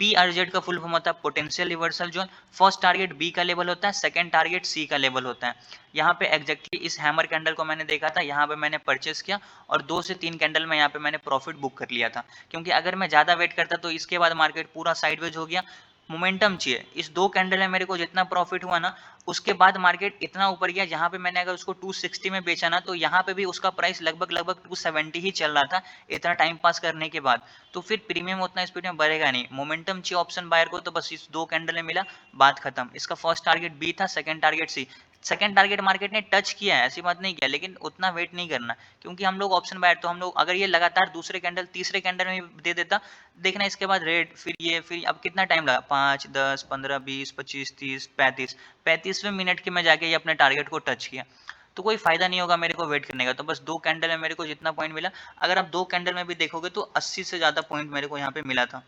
PRZ का फुल फॉर्म होता है potential reversal zone. First target B का लेवल होता है, सेकंड टारगेट सी का लेवल होता है। यहाँ पे एग्जैक्टली इस हैमर कैंडल को मैंने देखा था, यहाँ पे मैंने परचेस किया और 2 से 3 कैंडल में यहाँ पे मैंने प्रॉफिट बुक कर लिया था। क्योंकि अगर मैं ज़्यादा वेट करता तो इसके बाद मार्केट पूरा साइडवेज हो गया। मोमेंटम चाहिए। इस 2 कैंडल में मेरे को जितना प्रॉफिट हुआ ना, उसके बाद मार्केट इतना ऊपर गया, जहाँ पे मैंने अगर उसको 260 में बेचा ना, तो यहाँ पे भी उसका प्राइस लगभग 270 ही चल रहा था इतना टाइम पास करने के बाद। तो फिर प्रीमियम उतना स्पीड में बढ़ेगा नहीं। मोमेंटम चाहिए ऑप्शन बायर को, तो बस इस 2 कैंडल में मिला, बात खत्म। इसका फर्स्ट टारगेट बी था, second target C. Second target market ने टच किया है, ऐसी बात नहीं किया, लेकिन उतना वेट नहीं करना, क्योंकि हम लोग ऑप्शन बायर, तो हम लोग अगर ये लगातार दूसरे कैंडल तीसरे कैंडल में दे देता, देखना इसके बाद रेड, फिर ये, फिर अब कितना टाइम लगा, 5 10 15 20 25 30 35 35वें मिनट के में जाके ये अपने टारगेट को टच किया। तो कोई फायदा नहीं होगा मेरे को वेट करने का। तो बस 2 कैंडल में मेरे को जितना पॉइंट मिला, अगर आप 2 कैंडल में भी देखोगे तो 80 से ज़्यादा पॉइंट मेरे को यहाँ पे मिला था।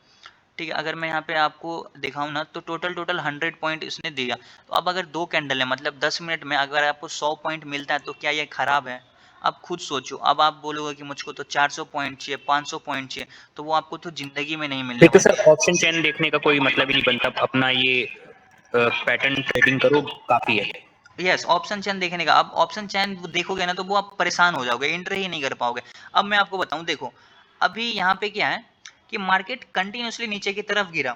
ठीक है, अगर मैं यहाँ पे आपको दिखाऊं ना, तो टोटल 100 पॉइंट इसने दिया। तो अब अगर 2 कैंडल है, मतलब 10 मिनट में अगर आपको 100 पॉइंट मिलता है, तो क्या ये खराब है? अब खुद सोचो। अब आप बोलोगे कि मुझको तो 400 पॉइंट चाहिए, 500 पॉइंट चाहिए, तो वो आपको तो जिंदगी में नहीं मिलने फिर तो वाला। सर ऑप्शन चेन देखने का कोई मतलब ही नहीं बनता, अपना ये पैटर्न ट्रेडिंग करो काफी है। यस, ऑप्शन चैन देखने का। अब ऑप्शन चैन देखोगे ना, तो वो आप परेशान हो जाओगे, एंटर ही नहीं कर पाओगे। अब मैं आपको बताऊं, देखो अभी यहाँ पे क्या है कि मार्केट कंटिन्यूसली नीचे की तरफ गिरा।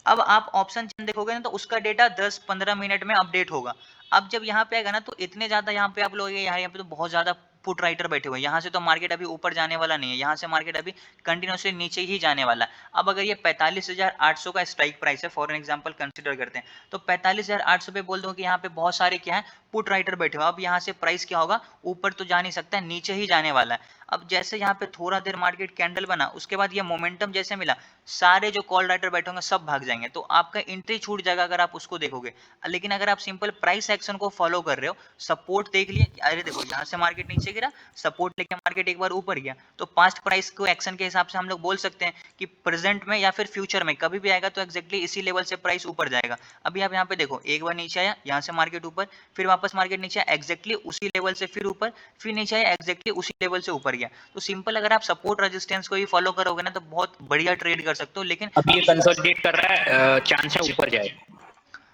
अब आप ऑप्शन चेन देखोगे ना, तो उसका डेटा 10-15 मिनट में अपडेट होगा। अब जब यहाँ पे आएगा ना, तो इतने ज्यादा यहाँ पे आप लोग, यहाँ पे तो बहुत ज्यादा पुट राइटर बैठे हुए हैं। यहाँ से तो मार्केट अभी ऊपर जाने वाला नहीं है, यहाँ से मार्केट अभी कंटिन्यूसली नीचे ही जाने वाला है। अब अगर ये 45,800 का स्ट्राइक प्राइस है, फॉर एग्जांपल कंसीडर करते हैं, तो 45,800 पे बोल दो कि यहाँ पे बहुत सारे क्या है, पुट राइटर बैठे हुए। अब यहाँ से प्राइस क्या होगा, ऊपर तो जा नहीं सकता है, नीचे ही जाने वाला है। अब जैसे यहाँ पे थोड़ा देर मार्केट कैंडल बना, उसके बाद ये मोमेंटम जैसे मिला, सारे जो कॉल राइटर बैठे होंगे सब भाग जाएंगे, तो आपका एंट्री छूट जाएगा अगर आप उसको देखोगे। लेकिन अगर आप सिंपल प्राइस एक्शन को फॉलो कर रहे हो, सपोर्ट देख लिए, अरे देखो यहाँ से मार्केट नीचे गिरा, सपोर्ट लेके मार्केट एक बार ऊपर गया, तो पास्ट प्राइस को एक्शन के हिसाब से हम लोग बोल सकते हैं कि प्रेजेंट में या फिर फ्यूचर में कभी भी आएगा तो एक्जैक्टली इसी लेवल से प्राइस ऊपर जाएगा। अभी आप यहाँ पे देखो, एक बार नीचे आया, यहाँ से मार्केट ऊपर, फिर वापस मार्केट नीचे आया, एक्जैक्टली उसी लेवल से फिर ऊपर, फिर नीचे आया, एक्जैक्टली उसी लेवल से ऊपर गया। तो सिंपल अगर आप सपोर्ट रेजिस्टेंस को ही फॉलो करोगे ना, तो बहुत बढ़िया ट्रेड कर सकते हो। लेकिन अब ये कंसोलिडेट कर रहा है, चांस है ऊपर जाए।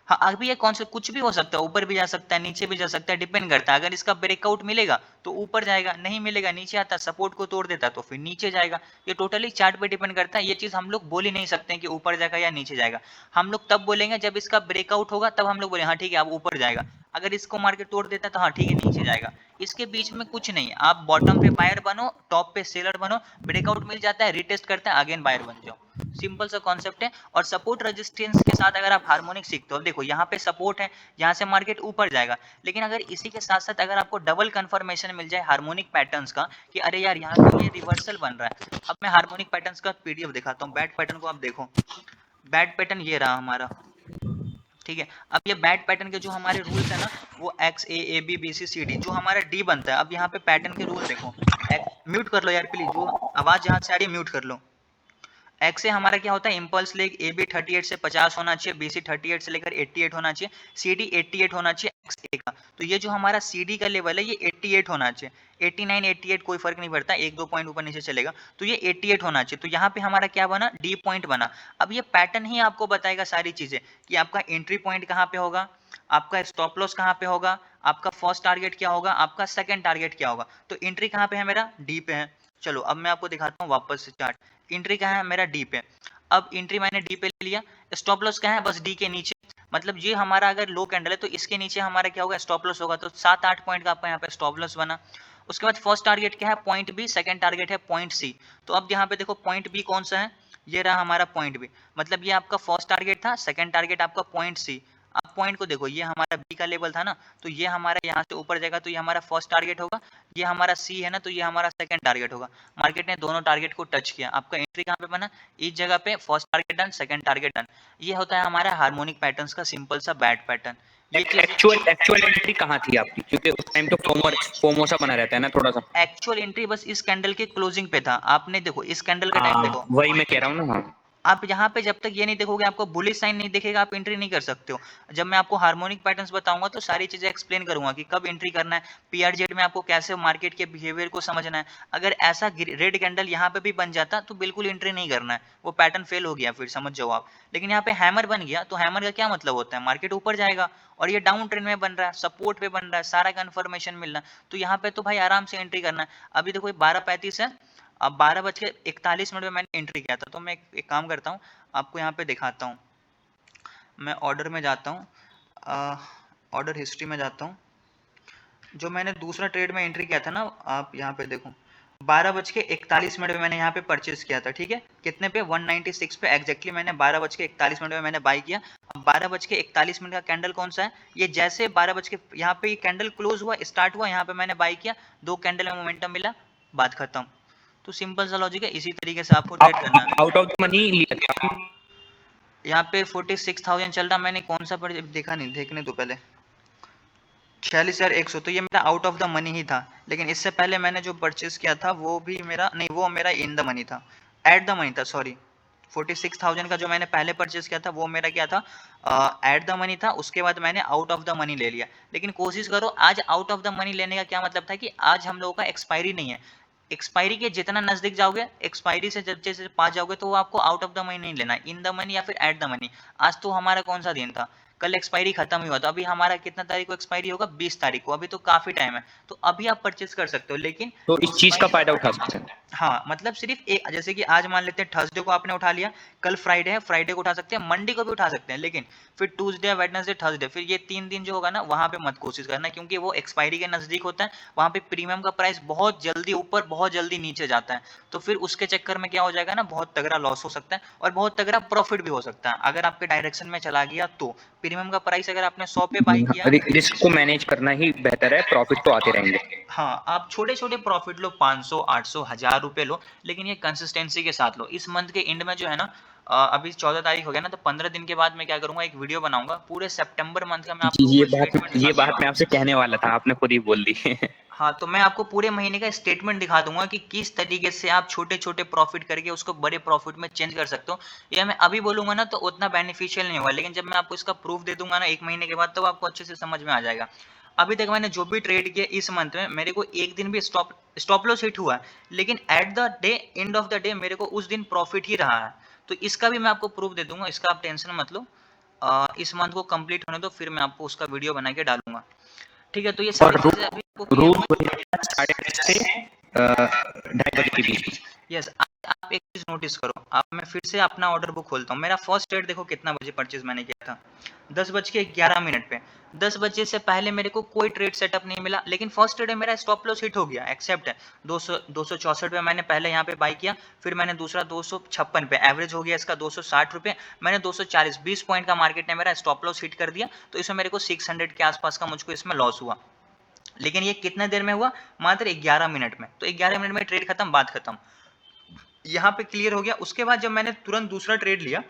हाँ, अभी ये कौन सा कुछ भी हो सकता है, ऊपर भी जा सकता है, नीचे भी जा सकता है, डिपेंड करता है। अगर इसका ब्रेकआउट मिलेगा तो ऊपर जाएगा, नहीं मिलेगा नीचे आता, सपोर्ट को तोड़ देता तो फिर नीचे जाएगा। ये टोटली चार्ट पे डिपेंड करता है। ये चीज हम लोग बोल ही नहीं सकते हैं कि ऊपर जाएगा या नीचे जाएगा। हम लोग तब बोलेंगे जब इसका ब्रेकआउट होगा, तब हम लोग बोले हाँ ठीक है अब ऊपर जाएगा। अगर इसको मार्केट तोड़ देता है तो हाँ ठीक है नीचे जाएगा। इसके बीच में कुछ नहीं। आप बॉटम पे बायर बनो, टॉप पे सेलर बनो, ब्रेकआउट मिल जाता है, रिटेस्ट करता है, अगेन बायर बन जाओ। सिंपल सा कॉन्सेप्ट है। और सपोर्ट रेजिस्टेंस के साथ अगर आप हार्मोनिक सीखते हो, देखो यहाँ पे सपोर्ट है, यहाँ से मार्केट ऊपर जाएगा। लेकिन अगर इसी के साथ साथ अगर आपको डबल कंफर्मेशन मिल जाए हार्मोनिक पैटर्न्स का कि अरे यार यहाँ पे ये रिवर्सल बन रहा है। अब मैं हार्मोनिक पैटर्न्स का पीडीएफ दिखाता हूँ। बैट पैटर्न को आप देखो, बैट पैटर्न ये रहा हमारा, ठीक है। अब ये बैट पैटर्न के जो हमारे रूल्स है ना, वो X A B B C C D, जो हमारा डी बनता है। अब यहाँ पे पैटर्न के रूल देखो, म्यूट कर लो यार प्लीज, जो आवाज यहाँ से आ रही है म्यूट कर लो। एक्स से हमारा क्या होता है, इम्पल्स लेग ए बी 38 से 50 होना चाहिए, बी सी 38 से लेकर 88 होना चाहिए, सी डी 88 होना चाहिए एक्स ए का। तो ये जो हमारा सी डी का लेवल है ये 88 होना चाहिए, 89 88 कोई फर्क नहीं पड़ता, एक दो पॉइंट ऊपर नीचे चलेगा, तो ये 88 होना चाहिए। तो यहाँ पे हमारा क्या बना, डी पॉइंट बना। अब ये पैटर्न ही आपको बताएगा सारी चीजें कि आपका एंट्री पॉइंट कहाँ पे होगा, आपका स्टॉप लॉस कहाँ पे होगा, आपका फर्स्ट टारगेट क्या होगा, आपका सेकंड टारगेट क्या होगा। तो एंट्री कहाँ पे है मेरा, डी पे है। चलो अब मैं आपको दिखाता हूँ वापस से चार्ट। एंट्री कहाँ है मेरा, डी पे। अब एंट्री मैंने डी पे ले लिया, स्टॉप लॉस कहाँ है, बस डी के नीचे। मतलब ये हमारा अगर लो कैंडल है तो इसके नीचे हमारा क्या होगा, स्टॉप लॉस होगा। तो 7-8 पॉइंट का आपका यहाँ पे स्टॉप लॉस बना। उसके बाद फर्स्ट टारगेट क्या है, पॉइंट बी, सेकंड टारगेट है पॉइंट सी। तो अब यहाँ पे देखो पॉइंट बी कौन सा है, ये रहा हमारा पॉइंट बी। मतलब ये आपका फर्स्ट टारगेट था, सेकंड टारगेट आपका पॉइंट सी। आप पॉइंट को देखो, ये हमारा बी का लेवल था ना, तो ये हमारा यहाँ से ऊपर जाएगा तो ये हमारा फर्स्ट टारगेट होगा। ये हमारा सी है ना, तो ये हमारा सेकंड टारगेट होगा। मार्केट ने दोनों टारगेट को टच किया, आपका एंट्री कहाँ पे बना, इस जगह पे first target done, second target done. ये होता है हमारा हार्मोनिक पैटर्न्स का सिंपल सा बैट पैटर्न। ये चीज एक्चुअल एंट्री कहाँ थी आपकी, क्योंकि उस टाइम तो फोमो सा बना रहता है ना थोड़ा सा। एक्चुअल एंट्री बस इस कैंडल के क्लोजिंग पे था। आपने देखो इस कैंडल का टाइम देखो, वही मैं कह रहा हूँ ना। हाँ, आप यहाँ पे जब तक ये नहीं देखोगे, आपको बुलिश साइन नहीं दिखेगा, आप एंट्री नहीं कर सकते हो। जब मैं आपको हार्मोनिक पैटर्न्स बताऊंगा तो सारी चीजें एक्सप्लेन करूंगा कि कब एंट्री करना है, पीआरजेड में आपको कैसे मार्केट के बिहेवियर को समझना है। अगर ऐसा रेड कैंडल यहाँ पे भी बन जाता तो बिल्कुल एंट्री नहीं करना है, वो पैटर्न फेल हो गया, फिर समझ जाओ आप। लेकिन यहाँ पे हैमर बन गया, तो हैमर का क्या मतलब होता है, मार्केट ऊपर जाएगा और ये डाउन ट्रेंड में बन रहा है, सपोर्ट पे बन रहा है, सारा कंफर्मेशन मिल रहा है, तो यहाँ पे तो भाई आराम से एंट्री करना है। अभी देखो 12:35 है, अब 12:41 में मैंने एंट्री किया था। तो मैं एक काम करता हूँ, आपको यहाँ पे दिखाता हूँ। मैं ऑर्डर में जाता हूँ, ऑर्डर हिस्ट्री में जाता हूँ। जो मैंने दूसरा ट्रेड में एंट्री किया था ना, आप यहाँ पे देखो 12:41 में मैंने यहाँ पे परचेज किया था, ठीक है। कितने पे, 196 पे एग्जैक्टली मैंने 12:41 में मैंने बाई किया। अब 12:41 का कैंडल कौन सा है, ये जैसे 12 बज के यहाँ पे कैंडल क्लोज हुआ, स्टार्ट हुआ, यहाँ पे मैंने बाई किया, 2 कैंडल में मोमेंटम मिला, बात खत्म। तो सिंपल सा लॉजिक है, इसी तरीके से आपको ट्रेड करना है। आउट ऑफ द मनी लिया था। यहाँ पे 46,000 चल रहा, मैंने कौन सा पर देखा नहीं, देखने तो पहले 46,100, तो ये मेरा आउट ऑफ द मनी ही था। लेकिन इससे पहले मैंने जो परचेज किया था वो भी मेरा नहीं, वो मेरा इन द मनी था, एट द मनी था, सॉरी। 46,000 का जो मैंने पहले परचेज किया था वो मेरा क्या था, एट द मनी था। उसके बाद मैंने आउट ऑफ द मनी ले लिया। लेकिन कोशिश करो, आज आउट ऑफ द मनी लेने का क्या मतलब था कि आज हम लोगों का एक्सपायरी नहीं है। एक्सपायरी के जितना नजदीक जाओगे, एक्सपायरी से जब जैसे पास जाओगे, तो वो आपको आउट ऑफ द मनी नहीं लेना, इन द मनी या फिर एट द मनी। आज तो हमारा कौन सा दिन था, कल एक्सपायरी खत्म हुआ, तो अभी हमारा कितना तारीख को एक्सपायरी होगा, 20 तारीख को, अभी तो काफी टाइम है, तो अभी आप परचेज कर सकते हो। लेकिन तो इस चीज का फायदा उठा सकते हैं। हाँ, मतलब सिर्फ एक, जैसे कि आज मान लेते हैं थर्सडे को आपने उठा लिया, कल फ्राइडे है, फ्राइडे को उठा सकते हैं, मंडे को भी उठा सकते हैं, लेकिन फिर ट्यूसडे, वेडनेसडे, थर्सडे, फिर ये 3 दिन जो होगा ना, वहां पे मत कोशिश करना, क्योंकि वो एक्सपायरी के नजदीक होता है। वहां पे प्रीमियम का प्राइस बहुत जल्दी ऊपर, बहुत जल्दी नीचे जाता है, तो फिर उसके चक्कर में क्या हो जाएगा ना, बहुत तगड़ा लॉस हो सकता है और बहुत तगड़ा प्रॉफिट भी हो सकता है अगर आपके डायरेक्शन में चला गया। तो प्रीमियम का प्राइस अगर आपने 100 पे बाई किया, रिस्क को मैनेज करना ही बेहतर है, प्रॉफिट तो आते रहेंगे। हाँ, आप छोटे छोटे प्रॉफिट लो, 500, 800, 1000 रुपए लो, लेकिन ये कंसिस्टेंसी के साथ लो। इस मंथ के एंड में जो है ना, अभी 14 तारीख हो गया ना, तो 15 दिन के बाद मैं क्या करूंगा, एक वीडियो बनाऊंगा पूरे सितंबर मंथ का। मैं आपको ये बात मैं आपसे कहने वाला था, आपने खुद ही बोल दी। हाँ, तो मैं आपको पूरे महीने का स्टेटमेंट दिखा दूंगा कि किस तरीके से आप छोटे छोटे प्रॉफिट करके उसको बड़े प्रॉफिट में चेंज कर सकते हो। या मैं अभी बोलूंगा ना तो उतना बेनिफिशियल नहीं होगा, लेकिन जब मैं आपको इसका प्रूफ दे दूंगा ना 1 महीने के बाद, तो आपको अच्छे से समझ में आ जाएगा। अभी तक मैंने जो भी ट्रेड किया इस मंथ में, मेरे को एक दिन भी स्टॉप लॉस हिट हुआ है, लेकिन at the day, end of the day, मेरे को उस दिन प्रॉफिट ही रहा है। तो इसका भी मैं आपको प्रूफ दे दूंगा, इसका आप टेंशन मत लो। इस मंथ को कंप्लीट होने दो, फिर मैं आपको उसका वीडियो बना के डालूंगा, ठीक है। तो ये सारी चीजें अभी आपको रोज 10:30 से 2:30 बजे के बीच। यस, आप एक चीज नोटिस करो, आप, मैं फिर से अपना ऑर्डर बुक खोलता हूँ। मेरा फर्स्ट ट्रेड देखो कितना बजे परचेज मैंने किया था, 10:11 पे। 10 बजे से पहले मेरे को कोई ट्रेड सेटअप नहीं मिला, लेकिन फर्स्ट ट्रेड में मेरा स्टॉप लॉस हिट हो गया, एक्सेप्ट है। 264 पे मैंने पहले यहाँ पे बाई किया, फिर मैंने दूसरा 256 पे, एवरेज हो गया इसका 260 रुपये, मैंने 240, 20 पॉइंट का मार्केट ने मेरा स्टॉप लॉस हिट कर दिया, तो इसमें मेरे को 600 के आसपास का मुझको इसमें लॉस हुआ। लेकिन ये कितने देर में हुआ, मात्र 11 मिनट में। तो 11 मिनट में ट्रेड खत्म, बात खत्म, यहाँ पे क्लियर हो गया। उसके बाद जब मैंने तुरंत दूसरा ट्रेड लिया,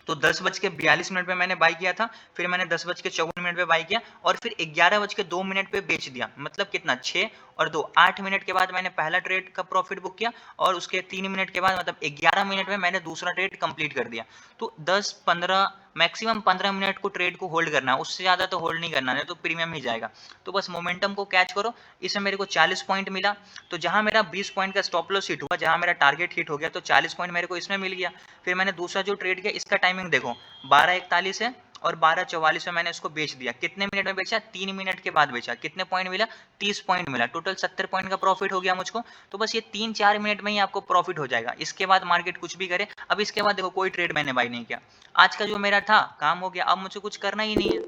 तो 10:42 पे मैंने बाई किया था, फिर मैंने 10:54 पे बाई किया और फिर 11:02 पे बेच दिया। मतलब कितना 6 और 2 8 मिनट के बाद मैंने पहला ट्रेड का प्रॉफिट बुक किया और उसके 3 मिनट के बाद मतलब 11 मिनट में मैंने दूसरा ट्रेड कंप्लीट कर दिया। तो 10-15 मैक्सिमम 15 मिनट को ट्रेड को होल्ड करना है, उससे ज़्यादा तो होल्ड नहीं करना है, तो प्रीमियम ही जाएगा। तो बस मोमेंटम को कैच करो। इसमें मेरे को 40 पॉइंट मिला, तो जहाँ मेरा 20 पॉइंट का स्टॉप लॉस हिट हुआ, जहाँ मेरा टारगेट हिट हो गया, तो 40 पॉइंट मेरे को इसमें मिल गया। फिर मैंने दूसरा जो ट्रेड किया, इसका टाइमिंग देखो 12:41 है और 12:44 में मैंने इसको बेच दिया। कितने मिनट में बेचा? 3 मिनट के बाद बेचा। कितने पॉइंट मिला? 30 पॉइंट मिला। टोटल 70 पॉइंट का प्रॉफिट हो गया मुझको। तो बस ये 3-4 मिनट में ही आपको प्रॉफिट हो जाएगा। इसके बाद मार्केट कुछ भी करे। अब इसके बाद देखो कोई ट्रेड मैंने बाई नहीं किया। आज का जो मेरा था काम हो गया, अब मुझे कुछ करना ही नहीं है।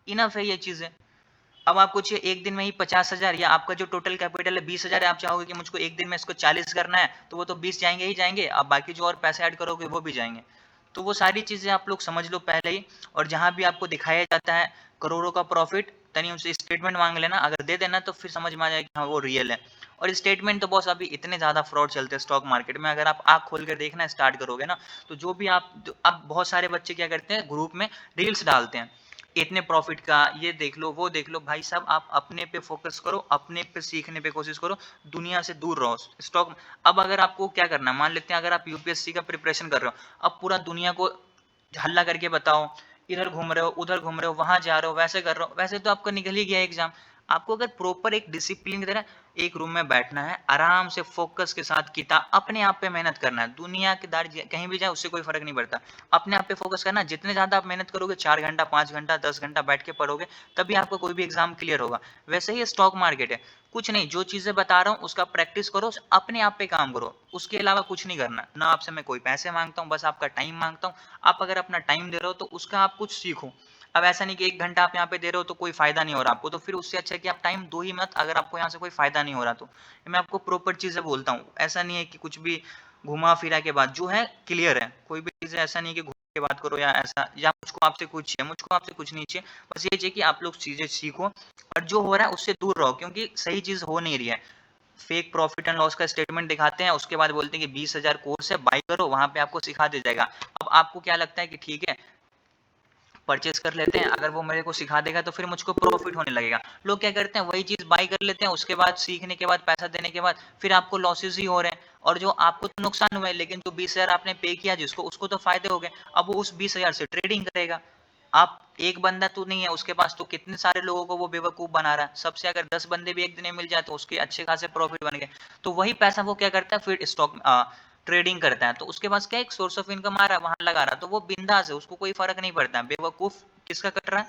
इनफ है ये चीजें। अब आप कुछ एक दिन में ही 50,000 या आपका जो टोटल कैपिटल है 20,000 है, आप चाहोगे कि मुझको एक दिन में इसको 40 करना है, तो वो तो 20 जाएंगे ही जाएंगे। आप बाकी जो और पैसे ऐड करोगे वो भी जाएंगे। तो वो सारी चीजें आप लोग समझ लो पहले ही। और जहां भी आपको दिखाया जाता है करोड़ों का प्रॉफिट, तनी उनसे स्टेटमेंट मांग लेना। अगर दे देना तो फिर समझ में आ जाएगा हाँ वो रियल है। और स्टेटमेंट तो बॉस अभी इतने ज्यादा फ्रॉड चलते हैं स्टॉक मार्केट में, अगर आप आंख खोल कर देखना स्टार्ट करोगे ना, तो जो भी आप अब बहुत सारे बच्चे क्या करते हैं ग्रुप में रील्स डालते हैं, इतने प्रॉफिट का ये देख लो वो देख लो। भाई साहब आप अपने पे फोकस करो, अपने पे सीखने पे कोशिश करो, दुनिया से दूर रहो स्टॉक। अब अगर आपको क्या करना है, मान लेते हैं अगर आप यूपीएससी का प्रिपरेशन कर रहे हो, अब पूरा दुनिया को हल्ला करके बताओ, इधर घूम रहे हो उधर घूम रहे हो वहां जा रहे हो वैसे कर रहे हो, वैसे तो आपका निकल ही गया एग्जाम। आपको अगर प्रॉपर एक डिसिप्लिन की तरह एक रूम में बैठना है, आराम से फोकस के साथ किताब अपने आप पे मेहनत करना है। दुनिया के दार कहीं भी जाए उससे कोई फर्क नहीं पड़ता। अपने आप पे फोकस करना, जितने ज्यादा आप मेहनत करोगे 4 घंटा 5 घंटा 10 घंटा बैठ के पढ़ोगे, तभी आपको कोई भी एग्जाम क्लियर होगा। वैसे ही स्टॉक मार्केट है, कुछ नहीं, जो चीजें बता रहा हूँ उसका प्रैक्टिस करो, अपने आप पे काम करो, उसके अलावा कुछ नहीं करना ना। आपसे मैं कोई पैसे मांगता हूँ, बस आपका टाइम मांगता हूँ। आप अगर अपना टाइम दे रहे हो तो उसका आप कुछ सीखो। अब ऐसा नहीं कि 1 घंटा आप यहाँ पे दे रहे हो तो कोई फायदा नहीं हो रहा आपको, तो फिर उससे अच्छा है कि आप टाइम दो ही मत, अगर आपको यहाँ से कोई फायदा नहीं हो रहा तो। मैं आपको प्रॉपर चीजें बोलता हूँ, ऐसा नहीं है कि कुछ भी घुमा फिरा के बाद जो है क्लियर है। कोई भी चीजें ऐसा नहीं है कि घूम के बात करो या ऐसा, या मुझको आपसे कुछ चाहिए, मुझको आपसे कुछ नहीं चाहिए। बस ये चाहिए कि आप लोग चीजें सीखो और जो हो रहा है उससे दूर रहो, क्योंकि सही चीज हो नहीं रही है। फेक प्रॉफिट एंड लॉस का स्टेटमेंट दिखाते हैं, उसके बाद बोलते हैं कि 20,000 कोर्स है बाई करो, वहां पे आपको सिखा दिया जाएगा। अब आपको क्या लगता है कि ठीक है परचेस कर लेते हैं, अगर वो मेरे को सिखा देगा तो फिर मुझको प्रॉफिट होने लगेगा। लोग क्या करते हैं वही चीज बाई कर लेते हैं, उसके बाद सीखने के बाद पैसा देने के बाद फिर आपको लॉसेस ही हो रहे हैं। और जो आपको तो नुकसान हुआ है, लेकिन जो 20,000 आपने पे किया जिसको, उसको तो फायदे हो गए। अब वो उस 20,000 से ट्रेडिंग करेगा। आप एक बंदा तो नहीं है उसके पास, तो कितने सारे लोगों को वो बेवकूफ बना रहा है। सबसे अगर 10 बंदे भी एक दिन में मिल जाए तो उसके अच्छे खासे प्रॉफिट बन गए। तो वही पैसा वो क्या करता है फिर स्टॉक ट्रेडिंग करता है, तो उसके पास क्या एक सोर्स ऑफ इनकम आ रहा है, वहां लगा रहा है, तो वो बिंदास है, उसको कोई फर्क नहीं पड़ता है। बेवकूफ किसका कट रहा है?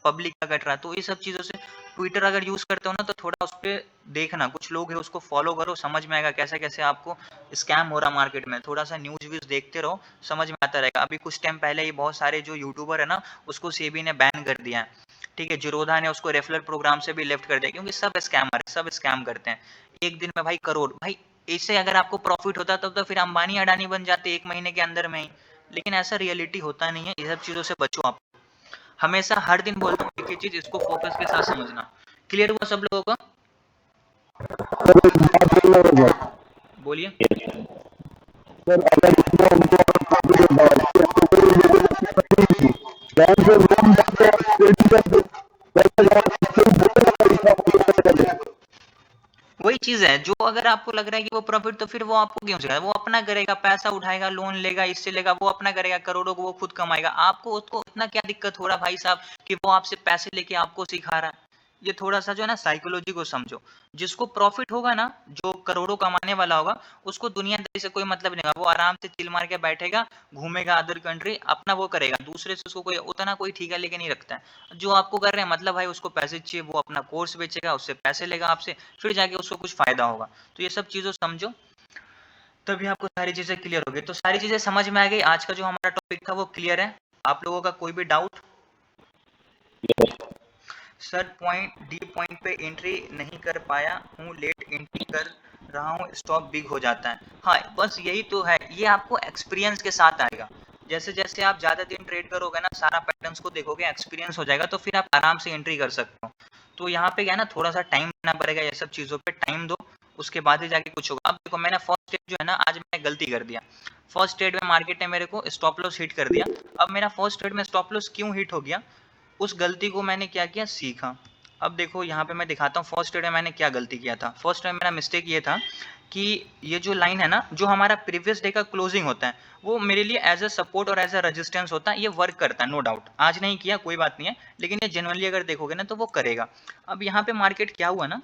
पब्लिक का कट रहा है। तो ये सब चीजों से ट्विटर अगर यूज करते हो ना, तो थोड़ा उस पर देखना, कुछ लोग है उसको फॉलो करो, समझ में आएगा कैसे कैसे आपको स्कैम हो रहा मार्केट में। थोड़ा सा न्यूज व्यूज देखते रहो, समझ में आता रहेगा। अभी कुछ टाइम पहले ही बहुत सारे जो यूट्यूबर है ना, उसको सेबी ने बैन कर दिया है। ठीक है, जिरोधा ने उसको रेफरल प्रोग्राम से भी लेफ्ट कर दिया, क्योंकि सब स्कैमर है, सब स्कैम करते हैं। एक दिन में भाई करोड़, भाई इससे अगर आपको प्रॉफिट होता तब तो फिर अंबानी अडानी बन जाते एक महीने के अंदर में ही। लेकिन ऐसा रियलिटी होता नहीं है, ये सब चीजों से बचो आप। हमेशा हर दिन बोलता हूँ एक ही चीज, इसको फोकस के साथ समझना। क्लियर हुआ सब लोगों को? बोलिए। सर अगर इसमें उनको प्रॉफिट होता है तो कोई लोगों को बैंक से लोन लेके ट्रेडिंग करके पैसा जमा करके बोलेगा पैसा मुझे। वही चीज है, जो अगर आपको लग रहा है कि वो प्रॉफिट, तो फिर वो आपको क्यों सिखाएगा? वो अपना करेगा, पैसा उठाएगा, लोन लेगा, इससे लेगा, वो अपना करेगा, करोड़ों को वो खुद कमाएगा। आपको उसको उतना क्या दिक्कत हो रहा है भाई साहब कि वो आपसे पैसे लेके आपको सिखा रहा है? ये थोड़ा सा जो है ना साइकोलॉजी को समझो। जिसको प्रॉफिट होगा ना, जो करोड़ों कमाने वाला होगा, उसको दुनियादारी से कोई मतलब नहीं होगा। वो आराम से चिल मार के बैठेगा, घूमेगा अदर कंट्री, अपना वो करेगा। दूसरे से उसको कोई उतना कोई ठीका लेके नहीं रखता है। जो आपको कर रहे हैं मतलब भाई उसको पैसे चाहिए, वो अपना कोर्स बेचेगा, उससे पैसे लेगा आपसे, फिर जाके उसको कुछ फायदा होगा। तो ये सब चीजों समझो, तभी आपको सारी चीजें क्लियर होगी। तो सारी चीजें समझ में आ गई। आज का जो हमारा टॉपिक था वो क्लियर है। आप लोगों का कोई भी doubt? Sir point D point पे एंट्री नहीं कर पाया हूँ, लेट एंट्री कर रहा हूँ, स्टॉक बिग हो जाता है। हाँ बस यही तो है, ये आपको एक्सपीरियंस के साथ आएगा। जैसे जैसे आप ज्यादा दिन ट्रेड करोगे ना, सारा पैटर्न्स को देखोगे, एक्सपीरियंस हो जाएगा, तो फिर आप आराम से एंट्री कर सकते हो। तो यहाँ पे क्या है ना, थोड़ा सा टाइम देना पड़ेगा, ये सब चीजों पे टाइम दो, उसके बाद ही जाके कुछ होगा। अब देखो मैंने फर्स्ट स्टेप जो है ना, आज मैंने गलती कर दिया। फर्स्ट ट्रेड में मार्केट ने मेरे को स्टॉप लॉस हिट कर दिया। अब मेरा फर्स्ट ट्रेड में स्टॉप लॉस क्यों हिट हो गया, उस गलती को मैंने क्या किया, सीखा। अब देखो यहाँ पे मैं दिखाता हूँ फर्स्ट ट्रेड में मैंने क्या गलती किया था। फर्स्ट ट्रेड में मेरा मिस्टेक ये था कि ये जो लाइन है ना, जो हमारा प्रीवियस डे का क्लोजिंग होता है, वो मेरे लिए एज अ सपोर्ट और एज अ रेजिस्टेंस होता है, ये वर्क करता है, नो डाउट। आज नहीं किया कोई बात नहीं है, लेकिन ये जनरली अगर देखोगे ना तो वो करेगा। अब यहाँ पे मार्केट क्या हुआ ना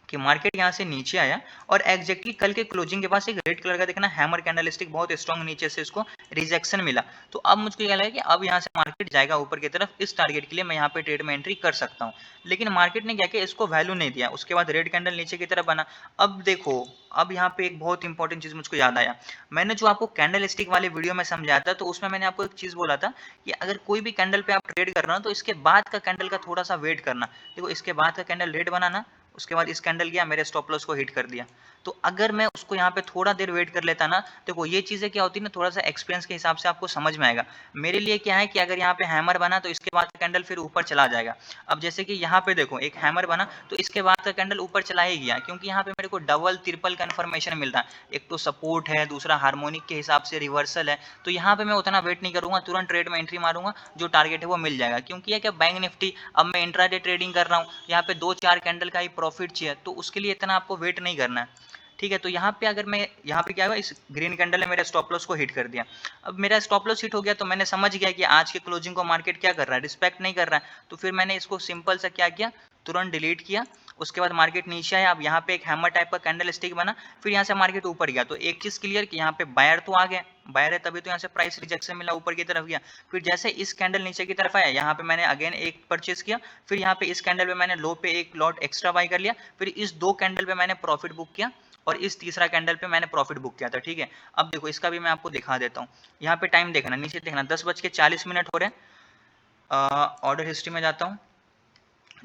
कि मार्केट यहाँ से नीचे आया और एग्जैक्टली कल के क्लोजिंग के पास एक रेड कलर का देखना हैमर कैंडलस्टिक बहुत स्ट्रॉन्ग नीचे से इसको रिजेक्शन मिला। तो अब मुझको क्या लगा कि अब यहाँ से मार्केट जाएगा ऊपर की तरफ, इस टारगेट के लिए मैं यहाँ पे ट्रेड में एंट्री कर सकता हूँ। लेकिन मार्केट ने क्या किया, इसको वैल्यू नहीं दिया, उसके बाद रेड कैंडल नीचे की तरफ बना। अब देखो, अब यहाँ पे एक बहुत इंपॉर्टेंट चीज मुझको याद आया। मैंने जो आपको कैंडल स्टिक वाले वीडियो में समझाया था, तो उसमें मैंने आपको एक चीज बोला था कि अगर कोई भी कैंडल पे आप ट्रेड कर रहे हो तो इसके बाद का कैंडल का थोड़ा सा वेट करना। देखो इसके बाद का कैंडल रेड बना ना, उसके बाद इस कैंडल गया मेरे स्टॉप लॉस को हिट कर दिया। तो अगर मैं उसको यहाँ पे थोड़ा देर वेट कर लेता ना, देखो ये चीजें क्या होती है ना, थोड़ा सा एक्सपीरियंस के हिसाब से आपको समझ में आएगा। मेरे लिए क्या है कि अगर यहाँ पे हैमर बना तो इसके बाद का कैंडल फिर ऊपर चला जाएगा। अब जैसे कि यहाँ पे देखो एक हैमर बना तो इसके बाद का कैंडल ऊपर चला ही गया, क्योंकि यहाँ पे मेरे को डबल ट्रिपल कंफर्मेशन मिल रहा है। एक तो सपोर्ट है, दूसरा हार्मोनिक के हिसाब से रिवर्सल है। तो यहाँ पे मैं उतना वेट नहीं करूंगा, तुरंत ट्रेड में एंट्री मारूंगा, जो टारगेट है वो मिल जाएगा। क्योंकि ये क्या बैंक निफ्टी, अब मैं इंट्राडे ट्रेडिंग कर रहा हूँ, यहाँ पे 2-4 कैंडल का ही प्रॉफिट चाहिए, तो उसके लिए इतना आपको वेट नहीं करना है। ठीक है, तो यहाँ पे अगर मैं यहाँ पे क्या हुआ, इस ग्रीन कैंडल ने मेरे स्टॉप लॉस को हिट कर दिया। अब मेरा स्टॉप लॉस हिट हो गया तो मैंने समझ गया कि आज के क्लोजिंग को मार्केट क्या कर रहा है, रिस्पेक्ट नहीं कर रहा है। तो फिर मैंने इसको सिंपल सा क्या किया, तुरंत डिलीट किया। उसके बाद मार्केट नीचे आया, अब यहाँ पे एक हैमर टाइप का कैंडल स्टिक बना, फिर यहाँ से मार्केट ऊपर गया। तो एक चीज क्लियर कि यहाँ पे बायर तो आ गया, बायर है तभी तो यहाँ से प्राइस रिजेक्शन मिला, ऊपर की तरफ गया। फिर जैसे इस कैंडल नीचे की तरफ आया, यहाँ पे मैंने अगेन एक परचेज किया। फिर यहाँ पे इस कैंडल पे मैंने लो पे एक लॉट एक्स्ट्रा बाय कर लिया। फिर इस 2 कैंडल पे मैंने प्रॉफिट बुक किया और इस तीसरा कैंडल पे मैंने प्रॉफिट बुक किया था। ठीक है, अब देखो इसका भी मैं आपको दिखा देता हूँ। यहाँ पे टाइम देखना, नीचे देखना 10:40 हो रहे हैं। ऑर्डर हिस्ट्री में जाता हूँ,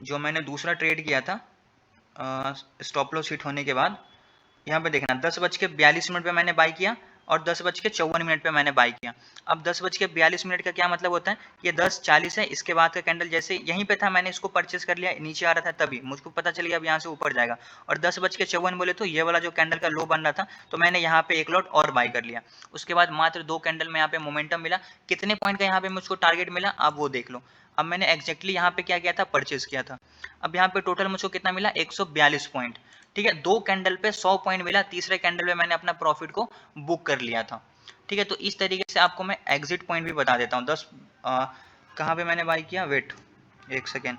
जो मैंने दूसरा ट्रेड किया था स्टॉप लॉस हिट होने के बाद, यहाँ पे देखना 10:42 पे मैंने बाय किया और 10:54 पे मैंने बाय किया। अब 10:42 का क्या मतलब होता है, ये 10:40 है, इसके बाद का कैंडल जैसे यहीं पे था, मैंने इसको परचेस कर लिया, नीचे आ रहा था तभी मुझको पता चल गया अब यहाँ से ऊपर जाएगा। और 10:54 बोले तो ये वाला जो कैंडल का लो बन रहा था, तो मैंने यहाँ पे एक लॉट और बाय कर लिया। उसके बाद मात्र 2 कैंडल में यहाँ पे मोमेंटम मिला। कितने पॉइंट का यहाँ पे मुझको टारगेट मिला, आप वो देख लो। अब मैंने एग्जैक्टली यहाँ पे क्या किया था, परचेज किया था। अब यहाँ पे टोटल मुझको कितना मिला, 142 पॉइंट। ठीक है, 2 कैंडल पे 100 पॉइंट मिला, तीसरे कैंडल पे मैंने अपना प्रॉफिट को बुक कर लिया था। ठीक है, तो इस तरीके से आपको मैं एग्जिट पॉइंट भी बता देता हूँ। 10 कहाँ पे मैंने बाई किया, वेट एक सेकेंड,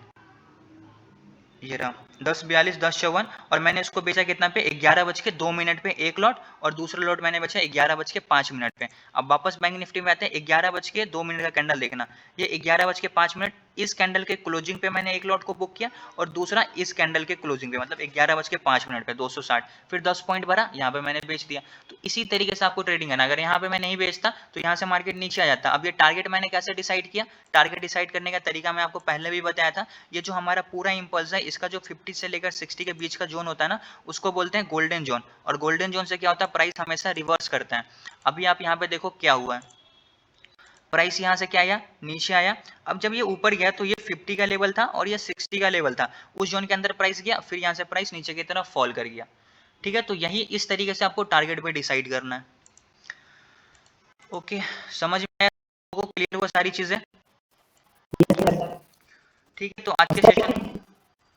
ये रहा 10:42, 10:54, और मैंने इसको बेचा कितना पे, 11:02 पे एक लॉट, और दूसरा लॉट मैंने बेचा 11:05 पे। अब वापस बैंक निफ्टी में आते हैं, 11:02 का कैंडल देखना, ये 11:05 इस कैंडल के क्लोजिंग पे मैंने एक लॉट को बुक किया, और दूसरा इस कैंडल के क्लोजिंग पे, मतलब 11:05 पे 260, फिर 10 पॉइंट भरा, यहाँ पे मैंने बेच दिया। तो इसी तरीके से आपको ट्रेडिंग करना। अगर यहाँ पे मैं नहीं बेचता तो यहाँ से मार्केट नीचे आ जाता। अब ये टारगेट मैंने कैसे डिसाइड किया, टारगेट डिसाइड करने का तरीका मैं आपको पहले भी बताया था। ये जो हमारा पूरा इंपल्स है, इसका जो 50 से लेकर 60 के बीच का जोन होता है ना, उसको बोलते हैं गोल्डन जोन। और गोल्डन जोन से क्या होता है, प्राइस हमेशा रिवर्स करता है। अभी आप यहाँ पे देखो क्या हुआ है, प्राइस यहाँ से क्या आया, नीचे आया। अब जब ये ऊपर गया तो ये 50 का लेवल था और ये 60 का लेवल था, उस जोन के अंदर प्राइस गया, फिर यहाँ से प्राइस नीचे की तरफ फॉल कर गया। ठीक है, तो यही इस तरीके से आपको टारगेट पे डिसाइड करना है। ओके, समझ में आया, लोगों को क्लियर हुआ सारी चीजें? ठीक है, तो आज के सेशन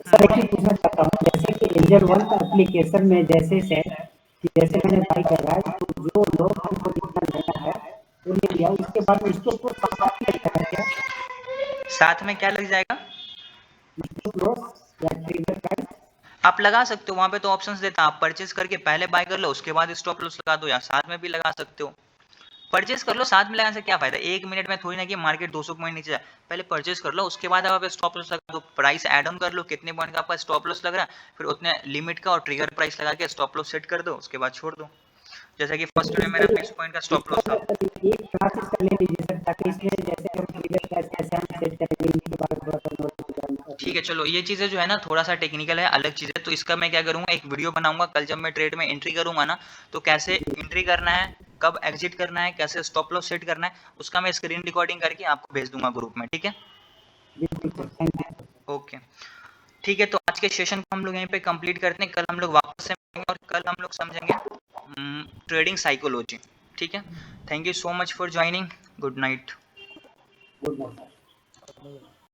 सर एक पूछना चाहता हूँ, जैसे कि एंजल वन का एप्लीकेशन में जैसे से कि जैसे मैंने बाई करा है, तो जो लोग हमको जितना लेना है वो ले लिया, उसके बाद में स्टॉप लॉस साथ में लगता है क्या? साथ में क्या लग जाएगा, स्टॉप लॉस या ट्रिगर प्राइस? आप लगा सकते हो, वहां पे तो ऑप्शंस देता है, आप परचेज करके पहले बाय कर लो, उसके बाद स्टॉप लॉस लगा दो, या साथ में भी लगा सकते हो। परचेज कर लो, साथ में लगाने से क्या फायदा, 1 मिनट में थोड़ी ना कि मार्केट 200 पॉइंट नीचे जाए। पहले परचेज कर लो, उसके बाद आप स्टॉप लॉस लगा दो, प्राइस ऐड ऑन कर लो, कितने पॉइंट का आपका स्टॉप लॉस लग रहा है, फिर उतने लिमिट का और ट्रिगर प्राइस लगा के स्टॉप लॉस सेट कर दो, उसके बाद छोड़ दो। जैसा कि फर्स्ट में मेरा 20 पॉइंट का स्टॉप लॉस था। एक क्लासेस का ले लीजिए सर, ताकि इसमें जैसे हम ट्रिगर प्राइस कैसे हम सेट करेंगे इनके बारे में थोड़ा सा नॉलेज जानना। ठीक है, चलो ये चीजें जो है ना थोड़ा सा टेक्निकल है, अलग चीज है, तो इसका मैं क्या करूंगा, एक वीडियो बनाऊंगा कल जब मैं ट्रेड में एंट्री करूंगा ना, तो कैसे एंट्री करना है, कब एग्जिट करना है, कैसे स्टॉप लॉस सेट करना है, उसका मैं स्क्रीन रिकॉर्डिंग करके आपको भेज दूंगा ग्रुप में। ठीक है, ओके, ठीक है, तो आज के सेशन को हम लोग यहीं पे कंप्लीट करते हैं। कल हम लोग वापस से मिलेंगे और कल हम लोग समझेंगे ट्रेडिंग साइकोलॉजी। ठीक है, thank you so much for joining, good night. Good night.